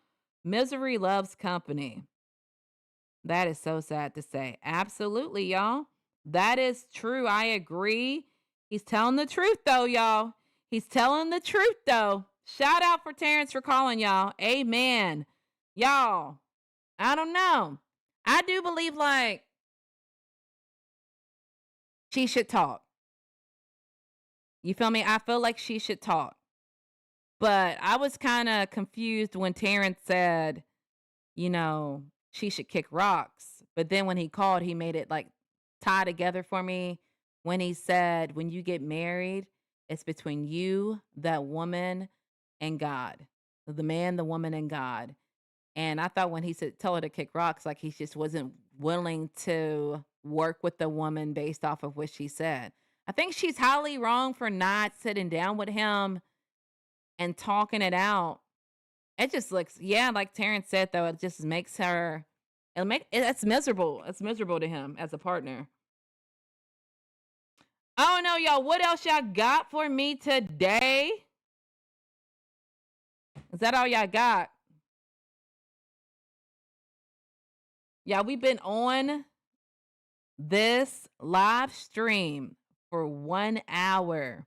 Misery loves company. That is so sad to say. Absolutely, y'all. That is true. I agree. He's telling the truth though, y'all. He's telling the truth though. Shout out for Terrence for calling, y'all. Amen. Y'all, I don't know. I do believe like she should talk. You feel me? I feel like she should talk. But I was kind of confused when Terrence said, she should kick rocks. But then when he called, he made it like tie together for me when he said, when you get married, it's between you, that woman, and God. The man, the woman, and God. And I thought when he said, tell her to kick rocks, like he just wasn't willing to work with the woman based off of what she said. I think she's highly wrong for not sitting down with him and talking it out. It just looks, like Terrence said, though, it just makes her, it's miserable. It's miserable to him as a partner. Oh, no, y'all. What else y'all got for me today? Is that all y'all got? Yeah, we've been on this live stream for 1 hour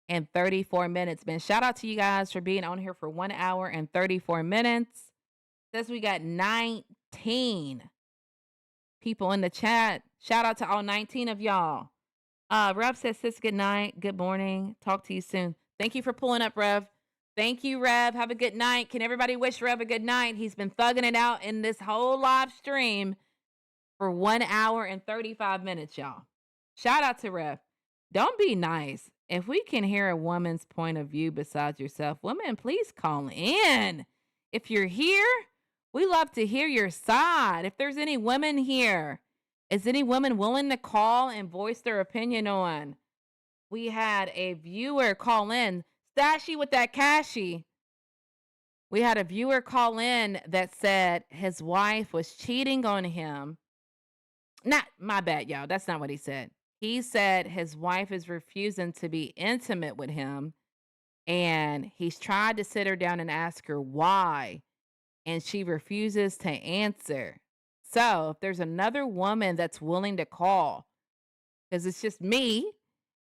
and 34 minutes, man. Shout out to you guys for being on here for 1 hour and 34 minutes. Says we got 19 people in the chat. Shout out to all 19 of y'all. Rev says, sis, good night. Good morning. Talk to you soon. Thank you for pulling up, Rev. Thank you, Rev. Have a good night. Can everybody wish Rev a good night? He's been thugging it out in this whole live stream for 1 hour and 35 minutes, y'all. Shout out to Rev. Don't be nice. If we can hear a woman's point of view besides yourself, women, please call in. If you're here, we love to hear your side. If there's any women here, is any woman willing to call and voice their opinion on? We had a viewer call in. Stashy with that cashy. We had a viewer call in that said his wife was cheating on him. Not my bad, y'all. That's not what he said. He said his wife is refusing to be intimate with him. And he's tried to sit her down and ask her why. And she refuses to answer. So if there's another woman that's willing to call, because it's just me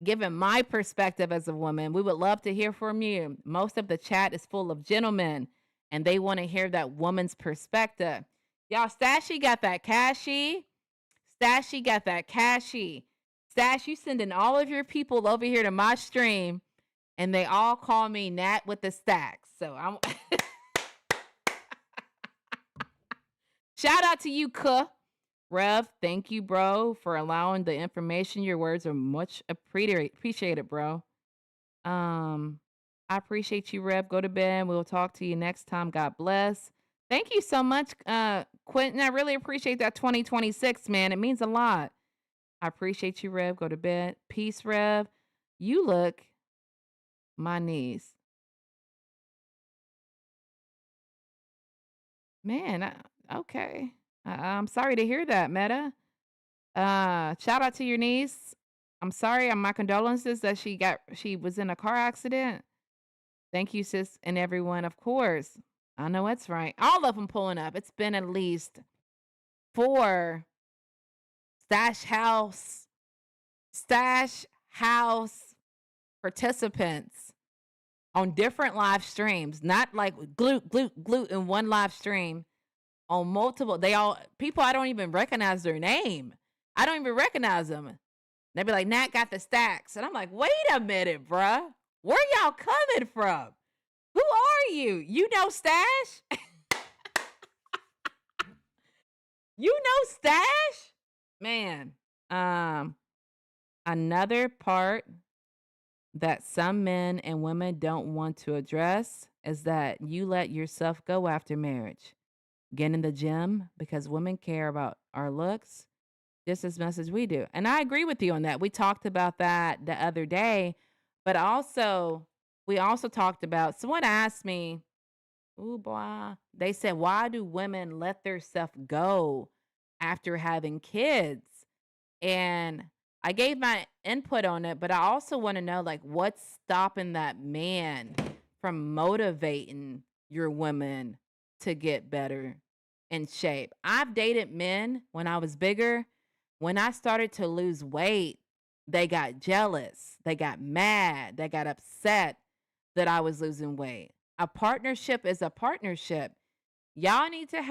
giving my perspective as a woman, we would love to hear from you. Most of the chat is full of gentlemen, and they want to hear that woman's perspective. Y'all, Stashy got that cashy. Stashy got that cashy. Stash, you sending all of your people over here to my stream, and they all call me Nat with the stacks. So I'm... Shout out to you, Kuh. Rev, thank you, bro, for allowing the information. Your words are much appreciated, bro. I appreciate you, Rev. Go to bed. We'll talk to you next time. God bless. Thank you so much, Quentin. I really appreciate that 2026, man. It means a lot. I appreciate you, Rev. Go to bed. Peace, Rev. You look my knees. Man, okay. I'm sorry to hear that, Meta. Shout out to your niece. I'm sorry. My condolences that she was in a car accident. Thank you, sis, and everyone. Of course, I know it's right. All of them pulling up. It's been at least 4 Stash House participants on different live streams, not like glute in one live stream. On multiple, people I don't even recognize their name. I don't even recognize them. They be like, Nat got the stacks. And I'm like, wait a minute, bruh. Where y'all coming from? Who are you? You know Stash? You know Stash? Man, another part that some men and women don't want to address is that you let yourself go after marriage. Get in the gym, because women care about our looks just as much as we do. And I agree with you on that. We talked about that the other day, but we also talked about, someone asked me, ooh boy, they said, why do women let their stuff go after having kids? And I gave my input on it, but I also want to know, like, what's stopping that man from motivating your women to get better in shape? I've dated men when I was bigger. When I started to lose weight, they got jealous. They got mad. They got upset that I was losing weight. A partnership is a partnership. We need to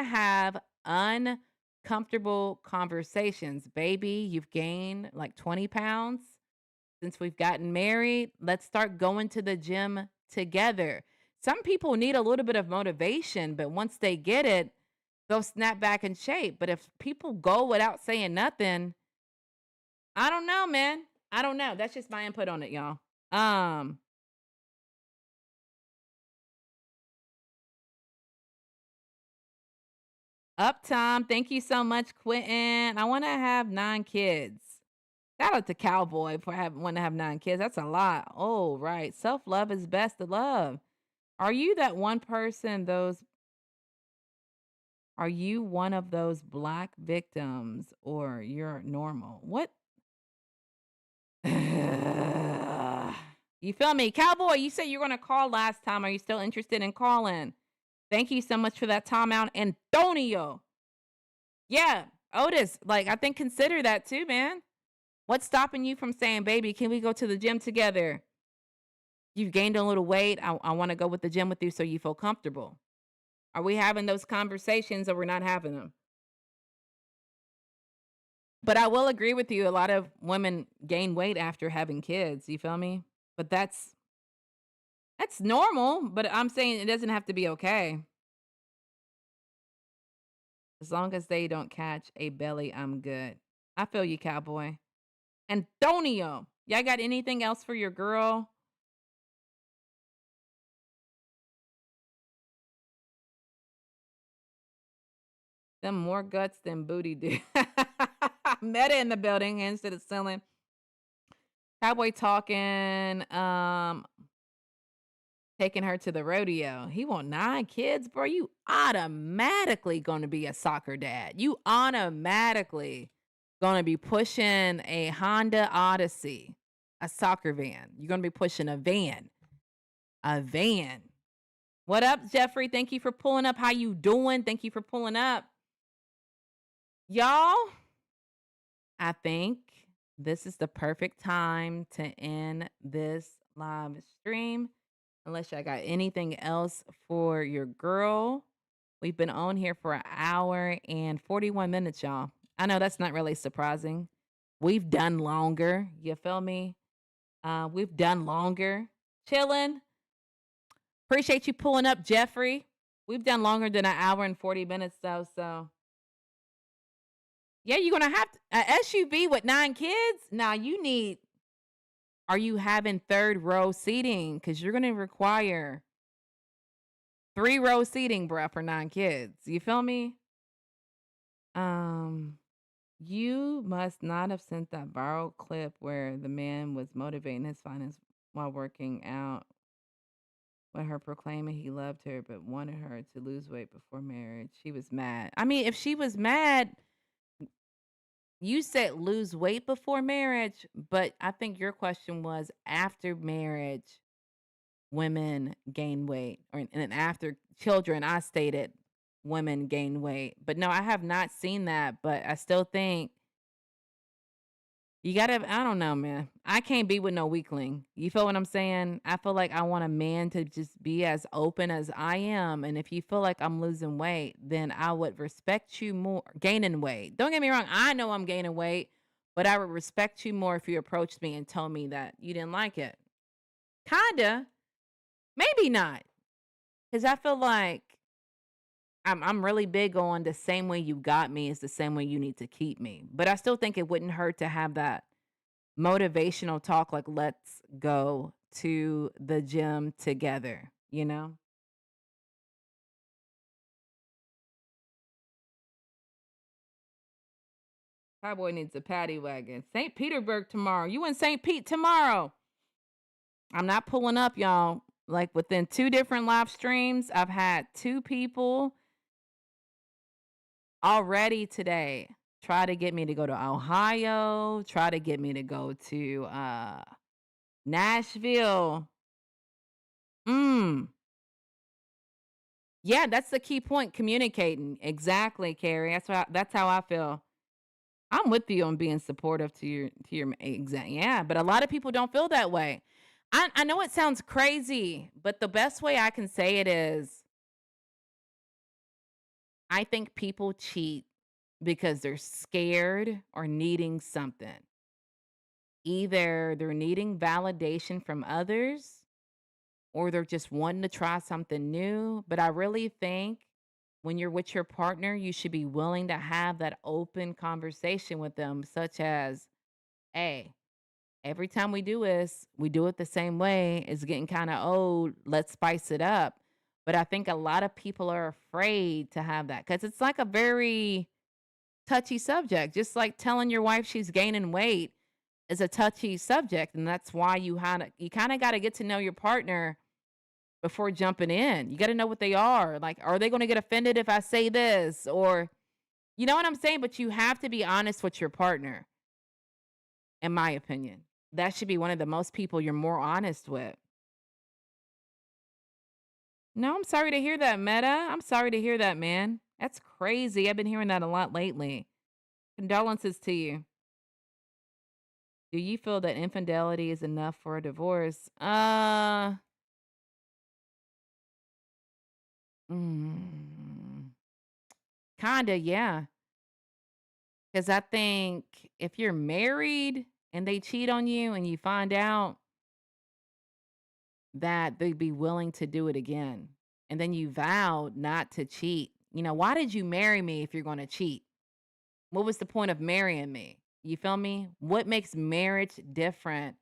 have uncomfortable conversations. Baby, you've gained like 20 pounds since we've gotten married. Let's start going to the gym together. Some people need a little bit of motivation, but once they get it, they'll snap back in shape. But if people go without saying nothing, I don't know, man. I don't know. That's just my input on it, y'all. Uptime, thank you so much, Quentin. I want to have 9 kids. Shout out to Cowboy for wanting to have 9 kids. That's a lot. Oh, right. Self-love is best of love. Are you that one person, are you one of those Black victims, or you're normal? What? You feel me? Cowboy, you said you were going to call last time. Are you still interested in calling? Thank you so much for that timeout, Antonio. Yeah, Otis, like, I think consider that too, man. What's stopping you from saying, baby, can we go to the gym together? You've gained a little weight. I want to go with the gym with you so you feel comfortable. Are we having those conversations or we're not having them? But I will agree with you. A lot of women gain weight after having kids. You feel me? But that's normal. But I'm saying it doesn't have to be okay. As long as they don't catch a belly, I'm good. I feel you, cowboy. Antonio, y'all got anything else for your girl? Them more guts than booty do. Meta in the building instead of selling. Cowboy talking, taking her to the rodeo. He want 9 kids, bro. You automatically gonna be a soccer dad. You automatically gonna be pushing a Honda Odyssey, a soccer van. You're gonna be pushing a van. A van. What up, Jeffrey? Thank you for pulling up. How you doing? Thank you for pulling up. Y'all, I think this is the perfect time to end this live stream. Unless y'all got anything else for your girl. We've been on here for an hour and 41 minutes, y'all. I know that's not really surprising. We've done longer. You feel me? We've done longer. Chilling. Appreciate you pulling up, Jeffrey. We've done longer than an hour and 40 minutes, though. So, yeah, you're going to have an SUV with 9 kids? Now, are you having 3rd row seating? Because you're going to require 3-row seating, bruh, for 9 kids. You feel me? You must not have sent that viral clip where the man was motivating his finance while working out with her, proclaiming he loved her but wanted her to lose weight before marriage. She was mad. I mean, if she was mad, you said lose weight before marriage, but I think your question was after marriage, women gain weight, and after children, I stated women gain weight. But no, I have not seen that, but I still think you gotta, I don't know, man. I can't be with no weakling. You feel what I'm saying? I feel like I want a man to just be as open as I am. And if you feel like I'm losing weight, then I would respect you more. Gaining weight. Don't get me wrong. I know I'm gaining weight, but I would respect you more if you approached me and told me that you didn't like it. Kinda. Maybe not. Because I feel like I'm really big on the same way you got me is the same way you need to keep me. But I still think it wouldn't hurt to have that motivational talk like let's go to the gym together, you know? Cowboy needs a paddy wagon. St. Petersburg tomorrow. You in St. Pete tomorrow. I'm not pulling up, y'all. Like within 2 different live streams, I've had 2 people already today try to get me to go to Ohio, try to get me to go to Nashville. Yeah, that's the key point, communicating. Exactly, Carrie. That's how I feel. I'm with you on being supportive to your exact. Yeah, but a lot of people don't feel that way. I know it sounds crazy, but the best way I can say it is I think people cheat because they're scared or needing something. Either they're needing validation from others or they're just wanting to try something new. But I really think when you're with your partner, you should be willing to have that open conversation with them, such as, hey, every time we do this, we do it the same way. It's getting kind of old. Let's spice it up. But I think a lot of people are afraid to have that because it's like a very touchy subject. Just like telling your wife she's gaining weight is a touchy subject. And that's why you kind of got to get to know your partner before jumping in. You got to know what they are. Like, are they going to get offended if I say this? Or, you know what I'm saying? But you have to be honest with your partner, in my opinion. That should be one of the most people you're more honest with. No, I'm sorry to hear that, Meta. I'm sorry to hear that, man. That's crazy. I've been hearing that a lot lately. Condolences to you. Do you feel that infidelity is enough for a divorce? Mm. Kinda, yeah. Because I think if you're married and they cheat on you and you find out that they'd be willing to do it again, and then you vowed not to cheat. Why did you marry me if you're going to cheat? What was the point of marrying me? You feel me? What makes marriage different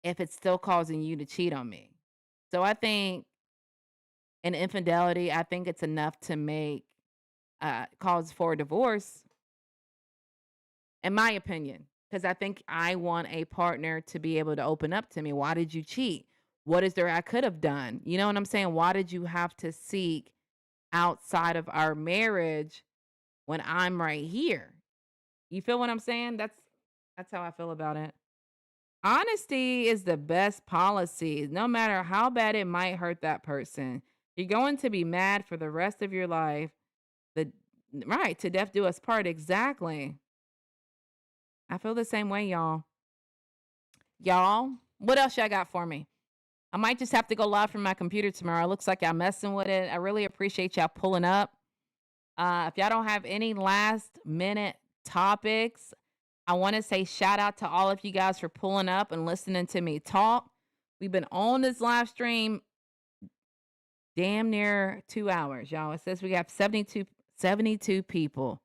if it's still causing you to cheat on me? So I think in infidelity, I think it's enough to make cause for a divorce, in my opinion, because I think I want a partner to be able to open up to me. Why did you cheat? What is there I could have done? You know what I'm saying? Why did you have to seek outside of our marriage when I'm right here? You feel what I'm saying? That's how I feel about it. Honesty is the best policy, no matter how bad it might hurt that person. You're going to be mad for the rest of your life. The right to death do us part. Exactly. I feel the same way, y'all. Y'all, what else y'all got for me? I might just have to go live from my computer tomorrow. It looks like y'all messing with it. I really appreciate y'all pulling up. If y'all don't have any last minute topics, I want to say shout out to all of you guys for pulling up and listening to me talk. We've been on this live stream damn near 2 hours, y'all. It says we have 72 people.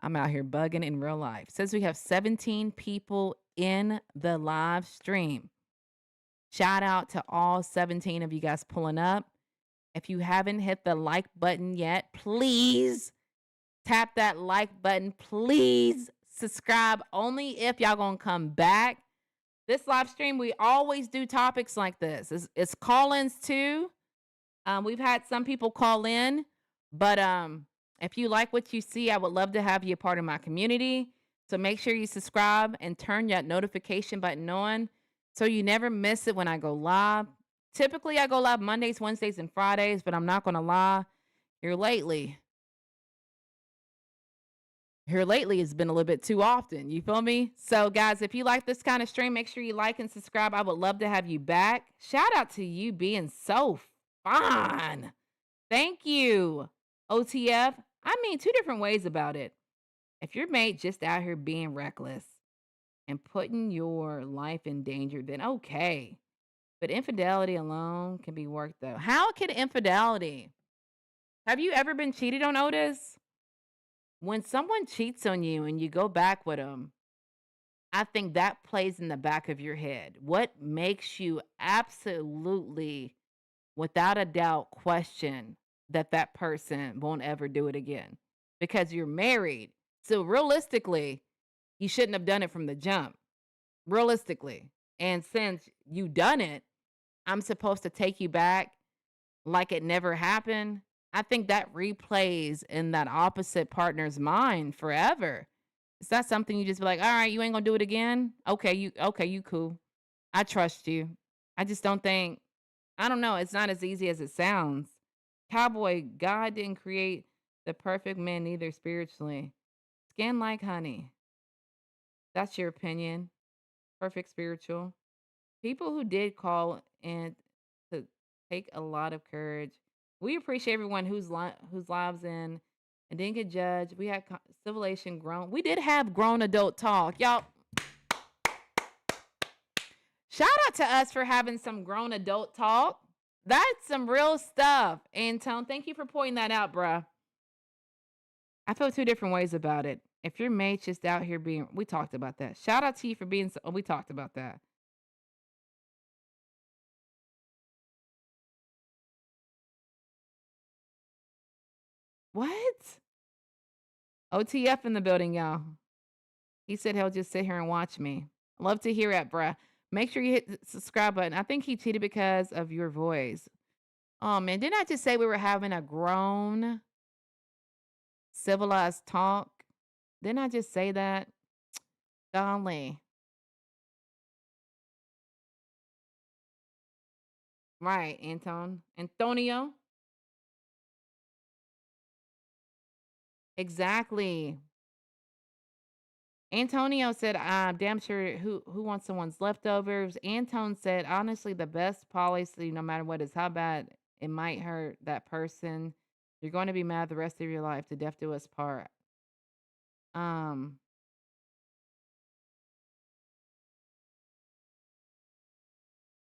I'm out here bugging in real life. It says we have 17 people in the live stream. Shout out to all 17 of you guys pulling up. If you haven't hit the like button yet, please tap that like button. Please subscribe only if y'all gonna come back. This live stream, we always do topics like this. It's call-ins too. We've had some people call in, but if you like what you see, I would love to have you a part of my community. So make sure you subscribe and turn that notification button on so you never miss it when I go live. Typically, I go live Mondays, Wednesdays, and Fridays, but I'm not going to lie. Here lately has been a little bit too often. You feel me? So, guys, if you like this kind of stream, make sure you like and subscribe. I would love to have you back. Shout out to you being so fun. Thank you, OTF. I mean, two different ways about it. If your mate just out here being reckless and putting your life in danger, then okay. But infidelity alone can be worked though. How can infidelity? Have you ever been cheated on, Otis? When someone cheats on you and you go back with them, I think that plays in the back of your head. What makes you absolutely, without a doubt, question that person won't ever do it again? Because you're married. So realistically, you shouldn't have done it from the jump. Realistically. And since you done it, I'm supposed to take you back like it never happened. I think that replays in that opposite partner's mind forever. It's not something you just be like, all right, you ain't gonna do it again. Okay, you cool. I trust you. I just don't think, I don't know, it's not as easy as it sounds. Cowboy, God didn't create the perfect man neither spiritually. Skin like honey. That's your opinion. Perfect spiritual. People who did call in to take a lot of courage. We appreciate everyone whose lives in and didn't get judged. We had civilization grown. We did have grown adult talk. Y'all, shout out to us for having some grown adult talk. That's some real stuff. Antone, thank you for pointing that out, bruh. I feel two different ways about it. If your mate's just out here being, we talked about that. Shout out to you for being, we talked about that. What? OTF in the building, y'all. He said he'll just sit here and watch me. Love to hear it, bruh. Make sure you hit the subscribe button. I think he cheated because of your voice. Oh, man. Didn't I just say we were having a grown, civilized talk? Didn't I just say that? Golly. Right, Antonio. Exactly. Antonio said, I'm damn sure who wants someone's leftovers. Antone said, honestly, the best policy, no matter what, is how bad it might hurt that person You're going to be mad the rest of your life to death do us part. Um,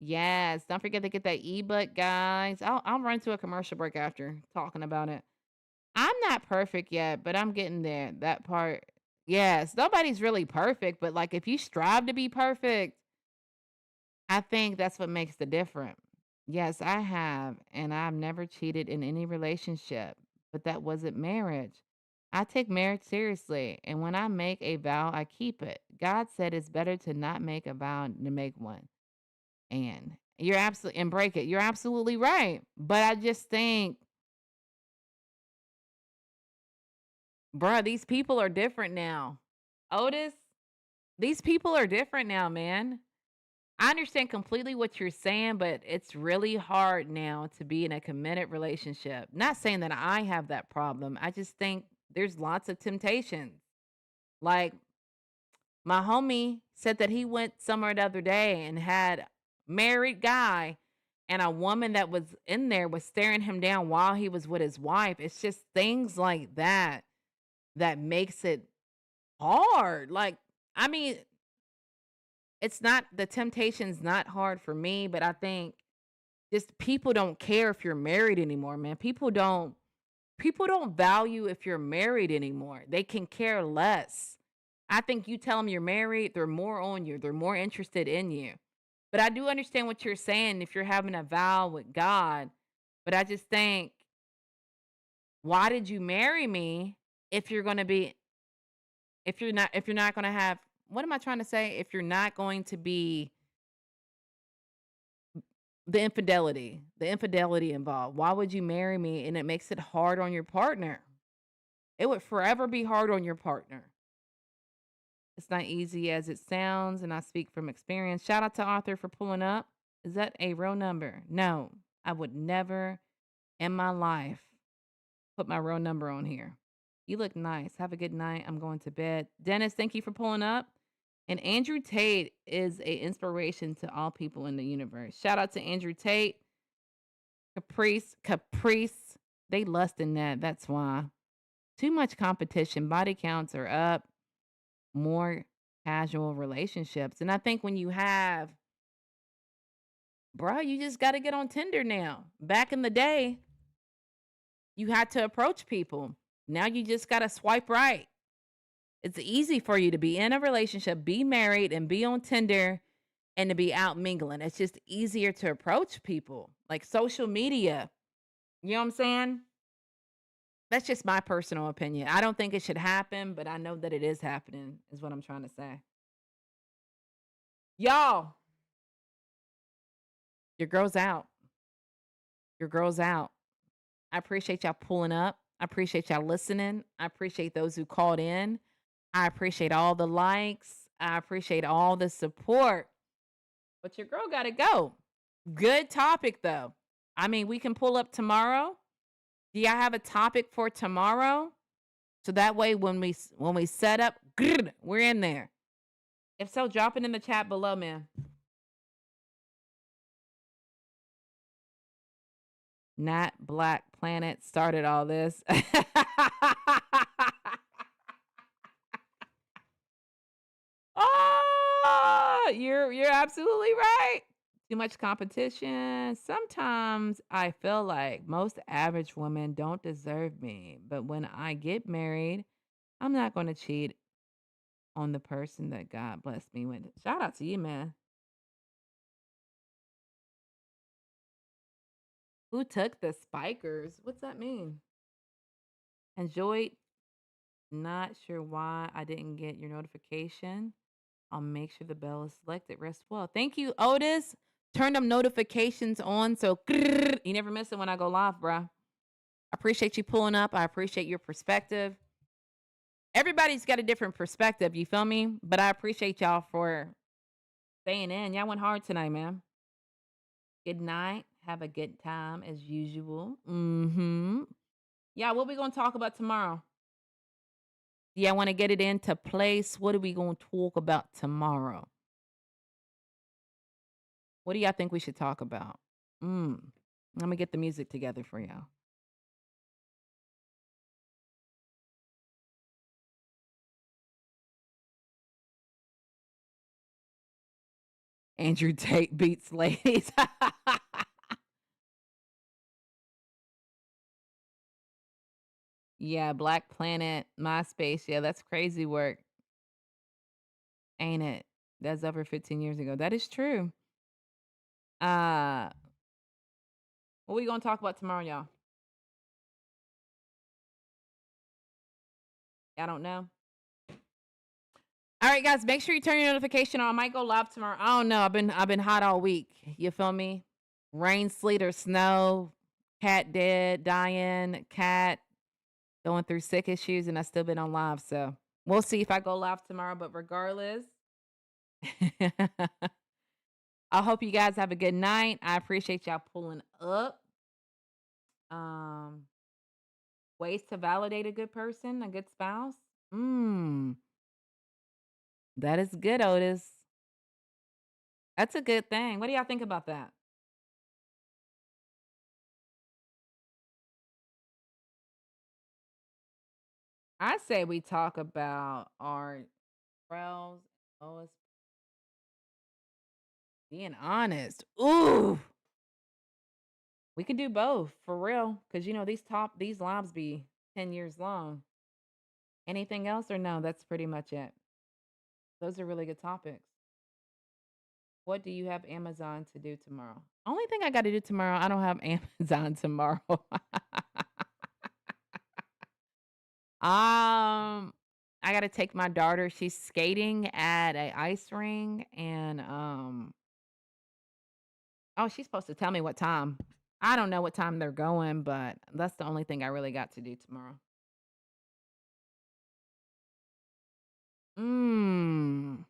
yes. Don't forget to get that ebook, guys. I'll run to a commercial break after talking about it. I'm not perfect yet, but I'm getting there. That part. Yes, nobody's really perfect, but like if you strive to be perfect, I think that's what makes the difference. Yes, I have, and I've never cheated in any relationship, but that wasn't marriage. I take marriage seriously, and when I make a vow, I keep it. God said it's better to not make a vow than to make one. And you're absolutely and break it. You're absolutely right. But I just think, bruh, these people are different now. Otis, these people are different now, man. I understand completely what you're saying, but it's really hard now to be in a committed relationship. Not saying that I have that problem. I just think there's lots of temptations. Like my homie said that he went somewhere the other day and had married guy and a woman that was in there was staring him down while he was with his wife. It's just things like that that makes it hard. Like, I mean, it's not the temptation's not hard for me, but I think just people don't care if you're married anymore, man. People don't value if you're married anymore. They can care less. I think you tell them you're married, they're more on you. They're more interested in you. But I do understand what you're saying if you're having a vow with God. But I just think, why did you marry me if you're going to be if you're not going to have what am I trying to say? If you're not going to be the infidelity involved. Why would you marry me? And it makes it hard on your partner. It would forever be hard on your partner. It's not easy as it sounds, and I speak from experience. Shout out to Arthur for pulling up. Is that a real number? No, I would never in my life put my real number on here. You look nice. Have a good night. I'm going to bed. Dennis, thank you for pulling up. And Andrew Tate is a inspiration to all people in the universe. Shout out to Andrew Tate. Caprice. They lust in that. That's why. Too much competition. Body counts are up. More casual relationships. And I think when you have, bro, you just got to get on Tinder now. Back in the day, you had to approach people. Now you just got to swipe right. It's easy for you to be in a relationship, be married, and be on Tinder and to be out mingling. It's just easier to approach people. Like social media. You know what I'm saying? That's just my personal opinion. I don't think it should happen, but I know that it is happening, is what I'm trying to say. Y'all, your girl's out. Your girl's out. I appreciate y'all pulling up. I appreciate y'all listening. I appreciate those who called in. I appreciate all the likes. I appreciate all the support. But your girl got to go. Good topic, though. I mean, we can pull up tomorrow. Do y'all have a topic for tomorrow? So that way, when we set up, we're in there. If so, drop it in the chat below, man. Not Black Planet started all this. Oh, you're absolutely right. Too much competition. Sometimes I feel like most average women don't deserve me, but when I get married, I'm not going to cheat on the person that God blessed me with. Shout out to you, man. Who took the spikers? What's that mean? Enjoyed. Not sure why I didn't get your notification. I'll make sure the bell is selected. Rest well. Thank you, Otis. Turn them notifications on so you never miss it when I go live, bruh. I appreciate you pulling up. I appreciate your perspective. Everybody's got a different perspective, you feel me? But I appreciate y'all for staying in. Y'all went hard tonight, man. Good night. Have a good time as usual. Yeah, what we gonna talk about tomorrow? Yeah, I want to get it into place. What are we gonna talk about tomorrow? What do y'all think we should talk about? Let me get the music together for y'all. Andrew Tate beats ladies. Yeah, Black Planet, MySpace. Yeah, that's crazy work, ain't it? That's over 15 years ago. That is true. Uh, what we gonna talk about tomorrow, y'all? I don't know. All right, guys, make sure you turn your notification on. I might go live tomorrow. I don't know. I've been hot all week. You feel me? Rain, sleet, or snow. Cat dead, dying. Cat going through sick issues, and I still been on live. So we'll see if I go live tomorrow. But regardless, I hope you guys have a good night. I appreciate y'all pulling up. Um, ways to validate a good person, a good spouse. That is good, Otis. That's a good thing. What do y'all think about that? I say we talk about our pros, always being honest. Ooh, we can do both for real. Cause these lives be 10 years long. Anything else or no? That's pretty much it. Those are really good topics. What do you have Amazon to do tomorrow? Only thing I got to do tomorrow, I don't have Amazon tomorrow. I got to take my daughter. She's skating at a ice ring and oh, she's supposed to tell me what time. I don't know what time they're going, but that's the only thing I really got to do tomorrow. Mm,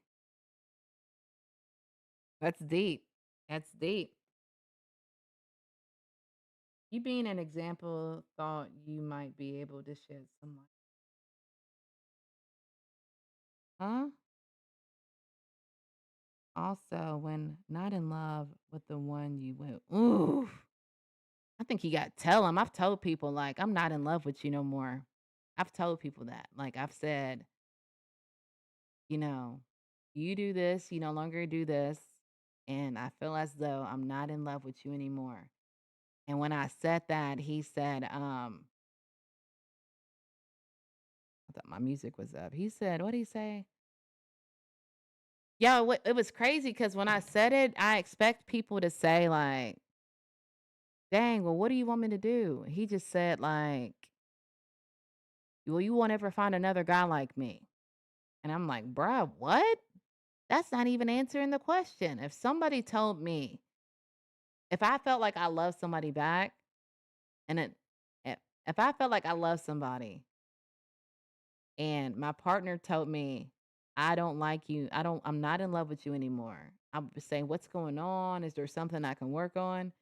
that's deep. That's deep. You being an example, thought you might be able to shed some light. Huh? Also, when not in love with the one you went, ooh, I think you got to tell them. I've told people, like, I'm not in love with you no more. I've told people that. Like, I've said, you know, you do this, you no longer do this. And I feel as though I'm not in love with you anymore. And when I said that, he said, I thought my music was up. He said, what did he say? Yeah, it was crazy because when I said it, I expect people to say, like, dang, well, what do you want me to do? He just said, like, well, you won't ever find another guy like me. And I'm like, bruh, what? That's not even answering the question. If somebody told me, if I felt like I love somebody back, and if if I felt like I love somebody and my partner told me, I don't like you, I'm not in love with you anymore. I would say, what's going on? Is there something I can work on?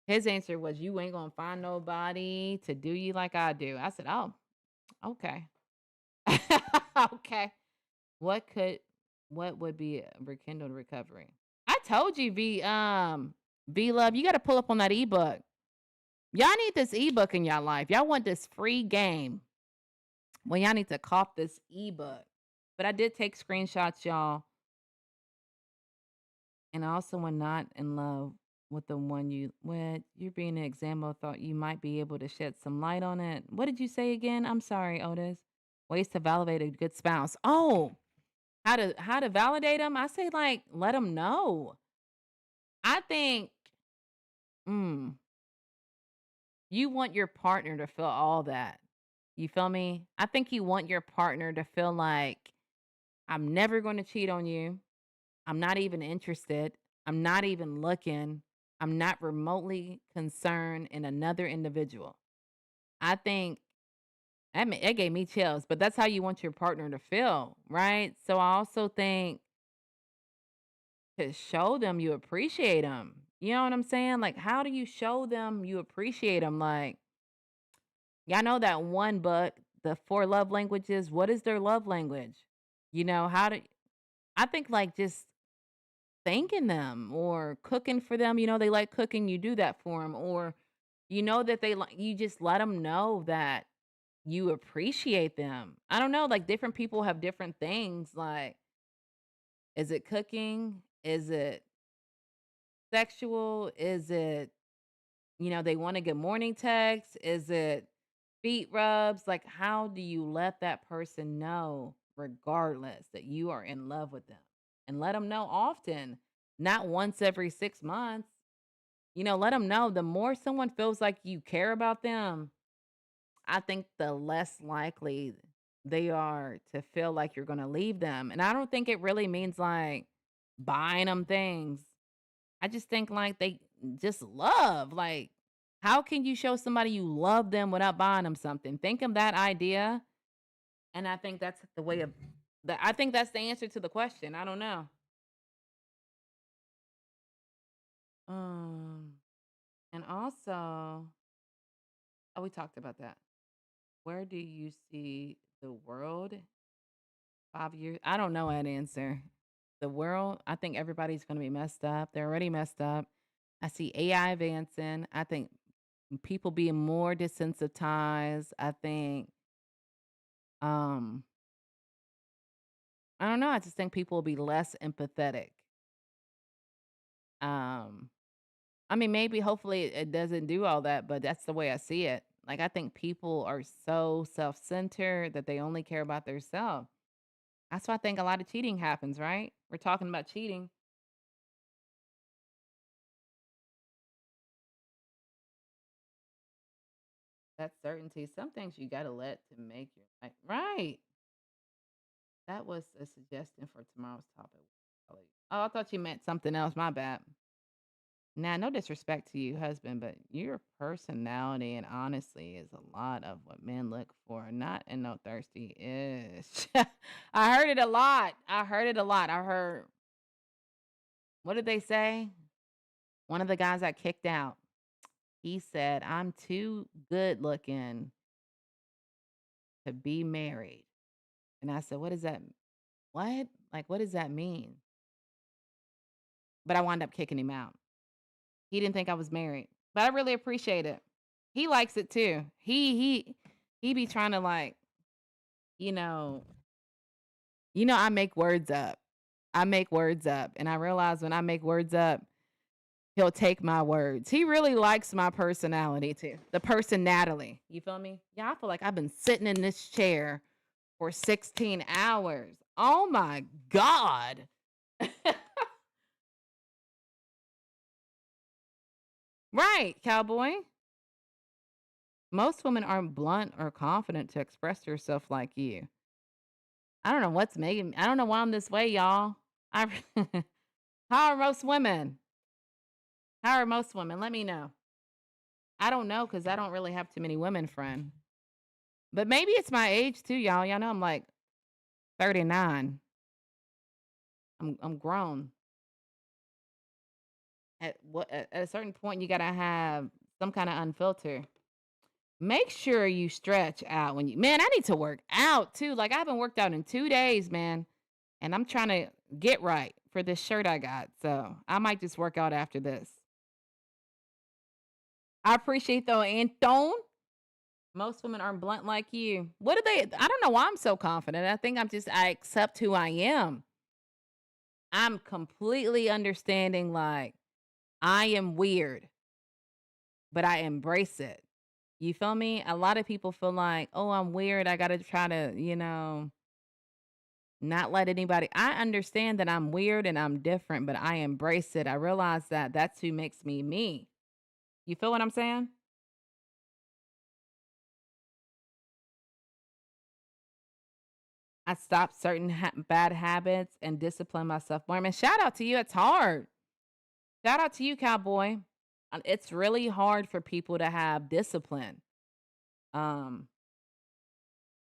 His answer was, you ain't gonna find nobody to do you like I do. I said, oh, okay. Okay. What could what would be a rekindled recovery? I told you, V Love, you gotta pull up on that ebook. Y'all need this ebook in y'all life. Y'all want this free game. Well, y'all need to cop this ebook. But I did take screenshots, y'all. And also when not in love with the one you're being an example, thought you might be able to shed some light on it. What did you say again? I'm sorry, Otis. Ways to validate a good spouse. Oh, how to validate them? I say, like, let them know. I think you want your partner to feel all that. You feel me? I think you want your partner to feel like, I'm never going to cheat on you. I'm not even interested. I'm not even looking. I'm not remotely concerned in another individual. I think it gave me chills, but that's how you want your partner to feel, right? So I also think to show them you appreciate them. You know what I'm saying? Like, how do you show them you appreciate them? Like, y'all know that one book, The Four Love Languages. What is their love language? How do I think, like, just thanking them or cooking for them. They like cooking, you do that for them. Or that they like, you just let them know that you appreciate them. I don't know, like, different people have different things. Like, is it cooking? Is it sexual? Is it, they want a good morning text? Is it feet rubs? Like, how do you let that person know, regardless, that you are in love with them? And let them know often, not once every 6 months. Let them know. The more someone feels like you care about them, I think the less likely they are to feel like you're going to leave them. And I don't think it really means like buying them things. I just think like they just love. Like, how can you show somebody you love them without buying them something? Think of that idea. And I think that's the way of that. I think that's the answer to the question. I don't know. Um, and also, oh, we talked about that. Where do you see the world 5 years? I don't know that answer. The world, I think everybody's going to be messed up. They're already messed up. I see AI advancing. I think people being more desensitized. I think, um, I don't know. I just think people will be less empathetic. Um, I mean, maybe hopefully it doesn't do all that, but that's the way I see it. Like, I think people are so self centered that they only care about themselves. That's why I think a lot of cheating happens, right? We're talking about cheating. That certainty. Some things you got to let to make your life right. That was a suggestion for tomorrow's topic. Oh, I thought you meant something else. My bad. Now, no disrespect to you, husband, but your personality and honestly is a lot of what men look for. Not in no thirsty ish. I heard it a lot. I heard it a lot. I heard, what did they say? One of the guys got kicked out. He said, I'm too good looking to be married. And I said, what is that? What? Like, what does that mean? But I wound up kicking him out. He didn't think I was married, but I really appreciate it. He likes it too. He be trying to like, you know, I make words up. I make words up, and I realize when I make words up, he'll take my words. He really likes my personality too. The person Natalie. You feel me? Yeah, I feel like I've been sitting in this chair for 16 hours. Oh my God. Right, cowboy. Most women aren't blunt or confident to express yourself like you. I don't know what's making me, I don't know why I'm this way, y'all. I how are most women? How are most women? Let me know. I don't know because I don't really have too many women friends. But maybe it's my age too, y'all. Y'all know I'm like 39. I'm grown. At a certain point you gotta have some kind of unfilter. Make sure you stretch out when you, man, I need to work out too. Like I haven't worked out in 2 days, man. And I'm trying to get right for this shirt I got. So I might just work out after this. I appreciate though, Anton. Most women aren't blunt like you. What do they? I don't know why I'm so confident. I accept who I am. I'm completely understanding, like, I am weird, but I embrace it. You feel me? A lot of people feel like, oh, I'm weird. I got to try to, not let anybody. I understand that I'm weird and I'm different, but I embrace it. I realize that that's who makes me me. You feel what I'm saying? I stopped certain bad habits and discipline myself more. Man, shout out to you. It's hard. Shout out to you, cowboy. It's really hard for people to have discipline. Um,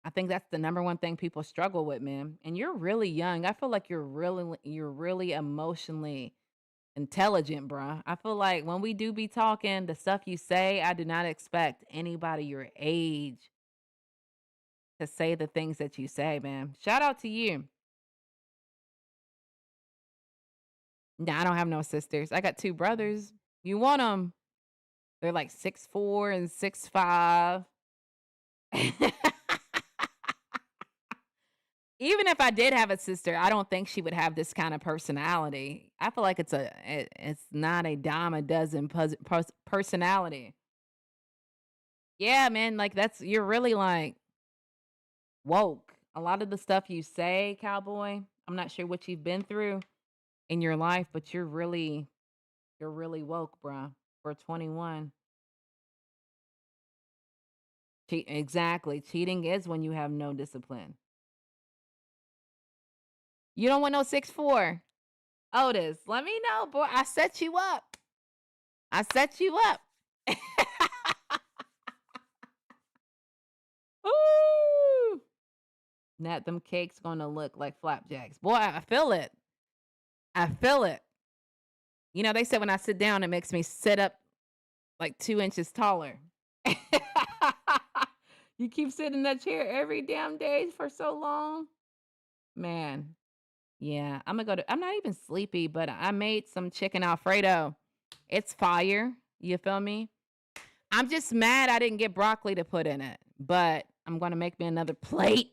I think that's the number one thing people struggle with, man. And you're really young. I feel like you're really emotionally intelligent, bruh. I feel like when we do be talking, the stuff you say, I do not expect anybody your age to say the things that you say, man. Shout out to you. Nah, I don't have no sisters. I got two brothers. You want them? They're like 6'4" and 6'5". Even if I did have a sister, I don't think she would have this kind of personality. I feel like it's not a dime a dozen personality. Yeah, man, like you're really like woke. A lot of the stuff you say, cowboy, I'm not sure what you've been through in your life, but you're really woke, bruh, for 21. Exactly. Cheating is when you have no discipline. You don't want no 6'4". Otis, let me know, boy. I set you up. I set you up. Ooh. Nat, them cakes gonna look like flapjacks. Boy, I feel it. I feel it. You know, they said when I sit down, it makes me sit up like 2 inches taller. You keep sitting in that chair every damn day for so long. Man, yeah, I'm not even sleepy, but I made some chicken Alfredo. It's fire. You feel me? I'm just mad I didn't get broccoli to put in it, but I'm going to make me another plate.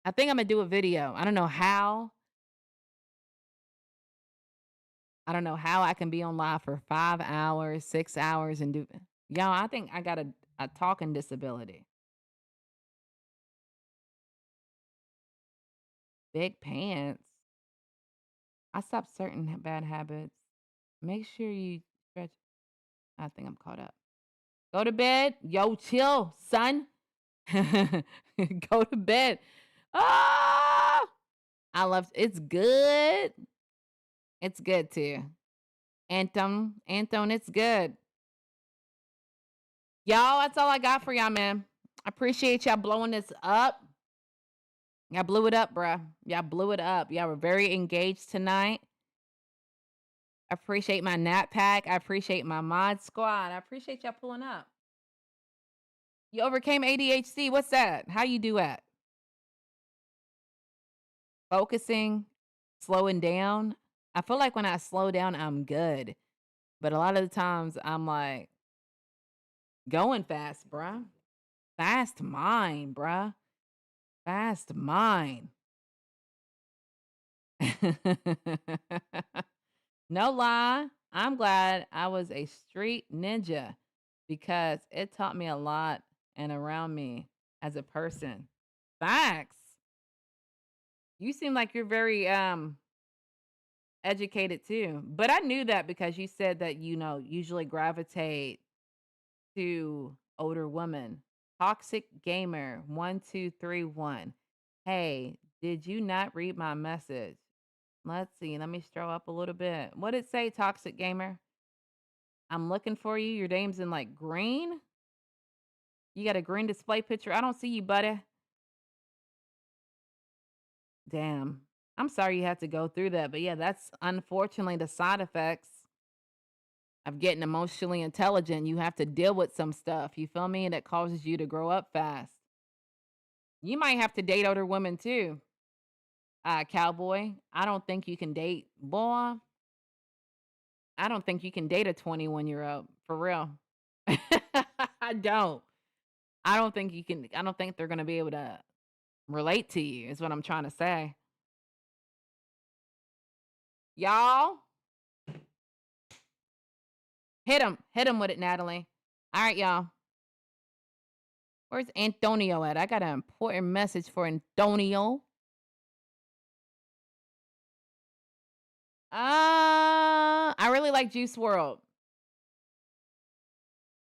I think I'm going to do a video. I don't know how. I don't know how I can be on live for 5 hours, 6 hours and do. Y'all, I think I got a talking disability. Big pants. I stopped certain bad habits. Make sure you stretch. I think I'm caught up. Go to bed. Yo, chill, son. Go to bed. Ah, I love it's good. It's good too. Anton, it's good. Y'all, that's all I got for y'all, man. I appreciate y'all blowing this up. Y'all blew it up, bruh. Y'all blew it up. Y'all were very engaged tonight. I appreciate my nap pack. I appreciate my mod squad. I appreciate y'all pulling up. You overcame ADHD. What's that? How you do that? Focusing, slowing down. I feel like when I slow down, I'm good. But a lot of the times I'm like going fast, bruh. Fast mind, bruh. Fast mind. No lie. I'm glad I was a street ninja because it taught me a lot and around me as a person. Facts. You seem like you're very educated too. But I knew that because you said that usually gravitate to older women. Toxic gamer 1231. Hey, did you not read my message? Let's see. Let me scroll up a little bit. What did it say, toxic gamer? I'm looking for you. Your name's in like green. You got a green display picture. I don't see you, buddy. Damn. I'm sorry you had to go through that. But yeah, that's unfortunately the side effects of getting emotionally intelligent. You have to deal with some stuff. You feel me? And it causes you to grow up fast. You might have to date older women too. Cowboy. I don't think you can date, boy. I don't think you can date a 21-year-old for real. I don't. I don't think you can. I don't think they're going to be able to relate to you, is what I'm trying to say. Y'all, hit him. Hit him with it, Natalie. All right, y'all. Where's Antonio at? I got an important message for Antonio. I really like Juice World.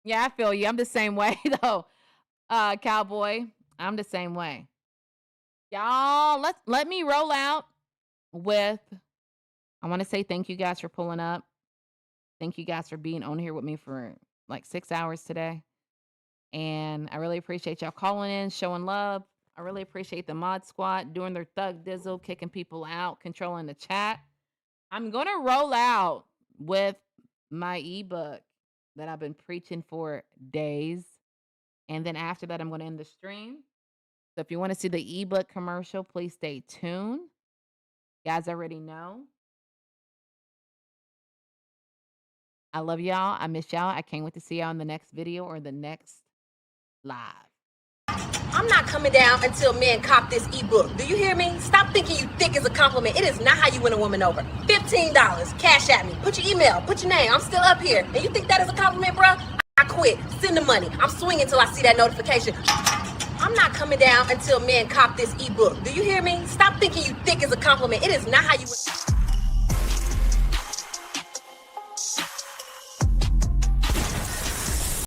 Yeah, I feel you. I'm the same way though. Cowboy. I'm the same way. Y'all, let me roll out with I want to say thank you guys for pulling up. Thank you guys for being on here with me for like 6 hours today. And I really appreciate y'all calling in, showing love. I really appreciate the mod squad doing their thug dizzle, kicking people out, controlling the chat. I'm going to roll out with my ebook that I've been preaching for days. And then after that, I'm going to end the stream. So if you want to see the ebook commercial, please stay tuned. You guys already know. I love y'all. I miss y'all. I can't wait to see y'all in the next video or the next live. I'm not coming down until men cop this ebook. Do you hear me? Stop thinking you thick is a compliment. It is not how you win a woman over. $15, cash at me. Put your email, put your name. I'm still up here. And you think that is a compliment, bro? I quit. Send the money. I'm swinging till I see that notification. I'm not coming down until men cop this ebook. Do you hear me? Stop thinking you thick is a compliment. It is not how you win.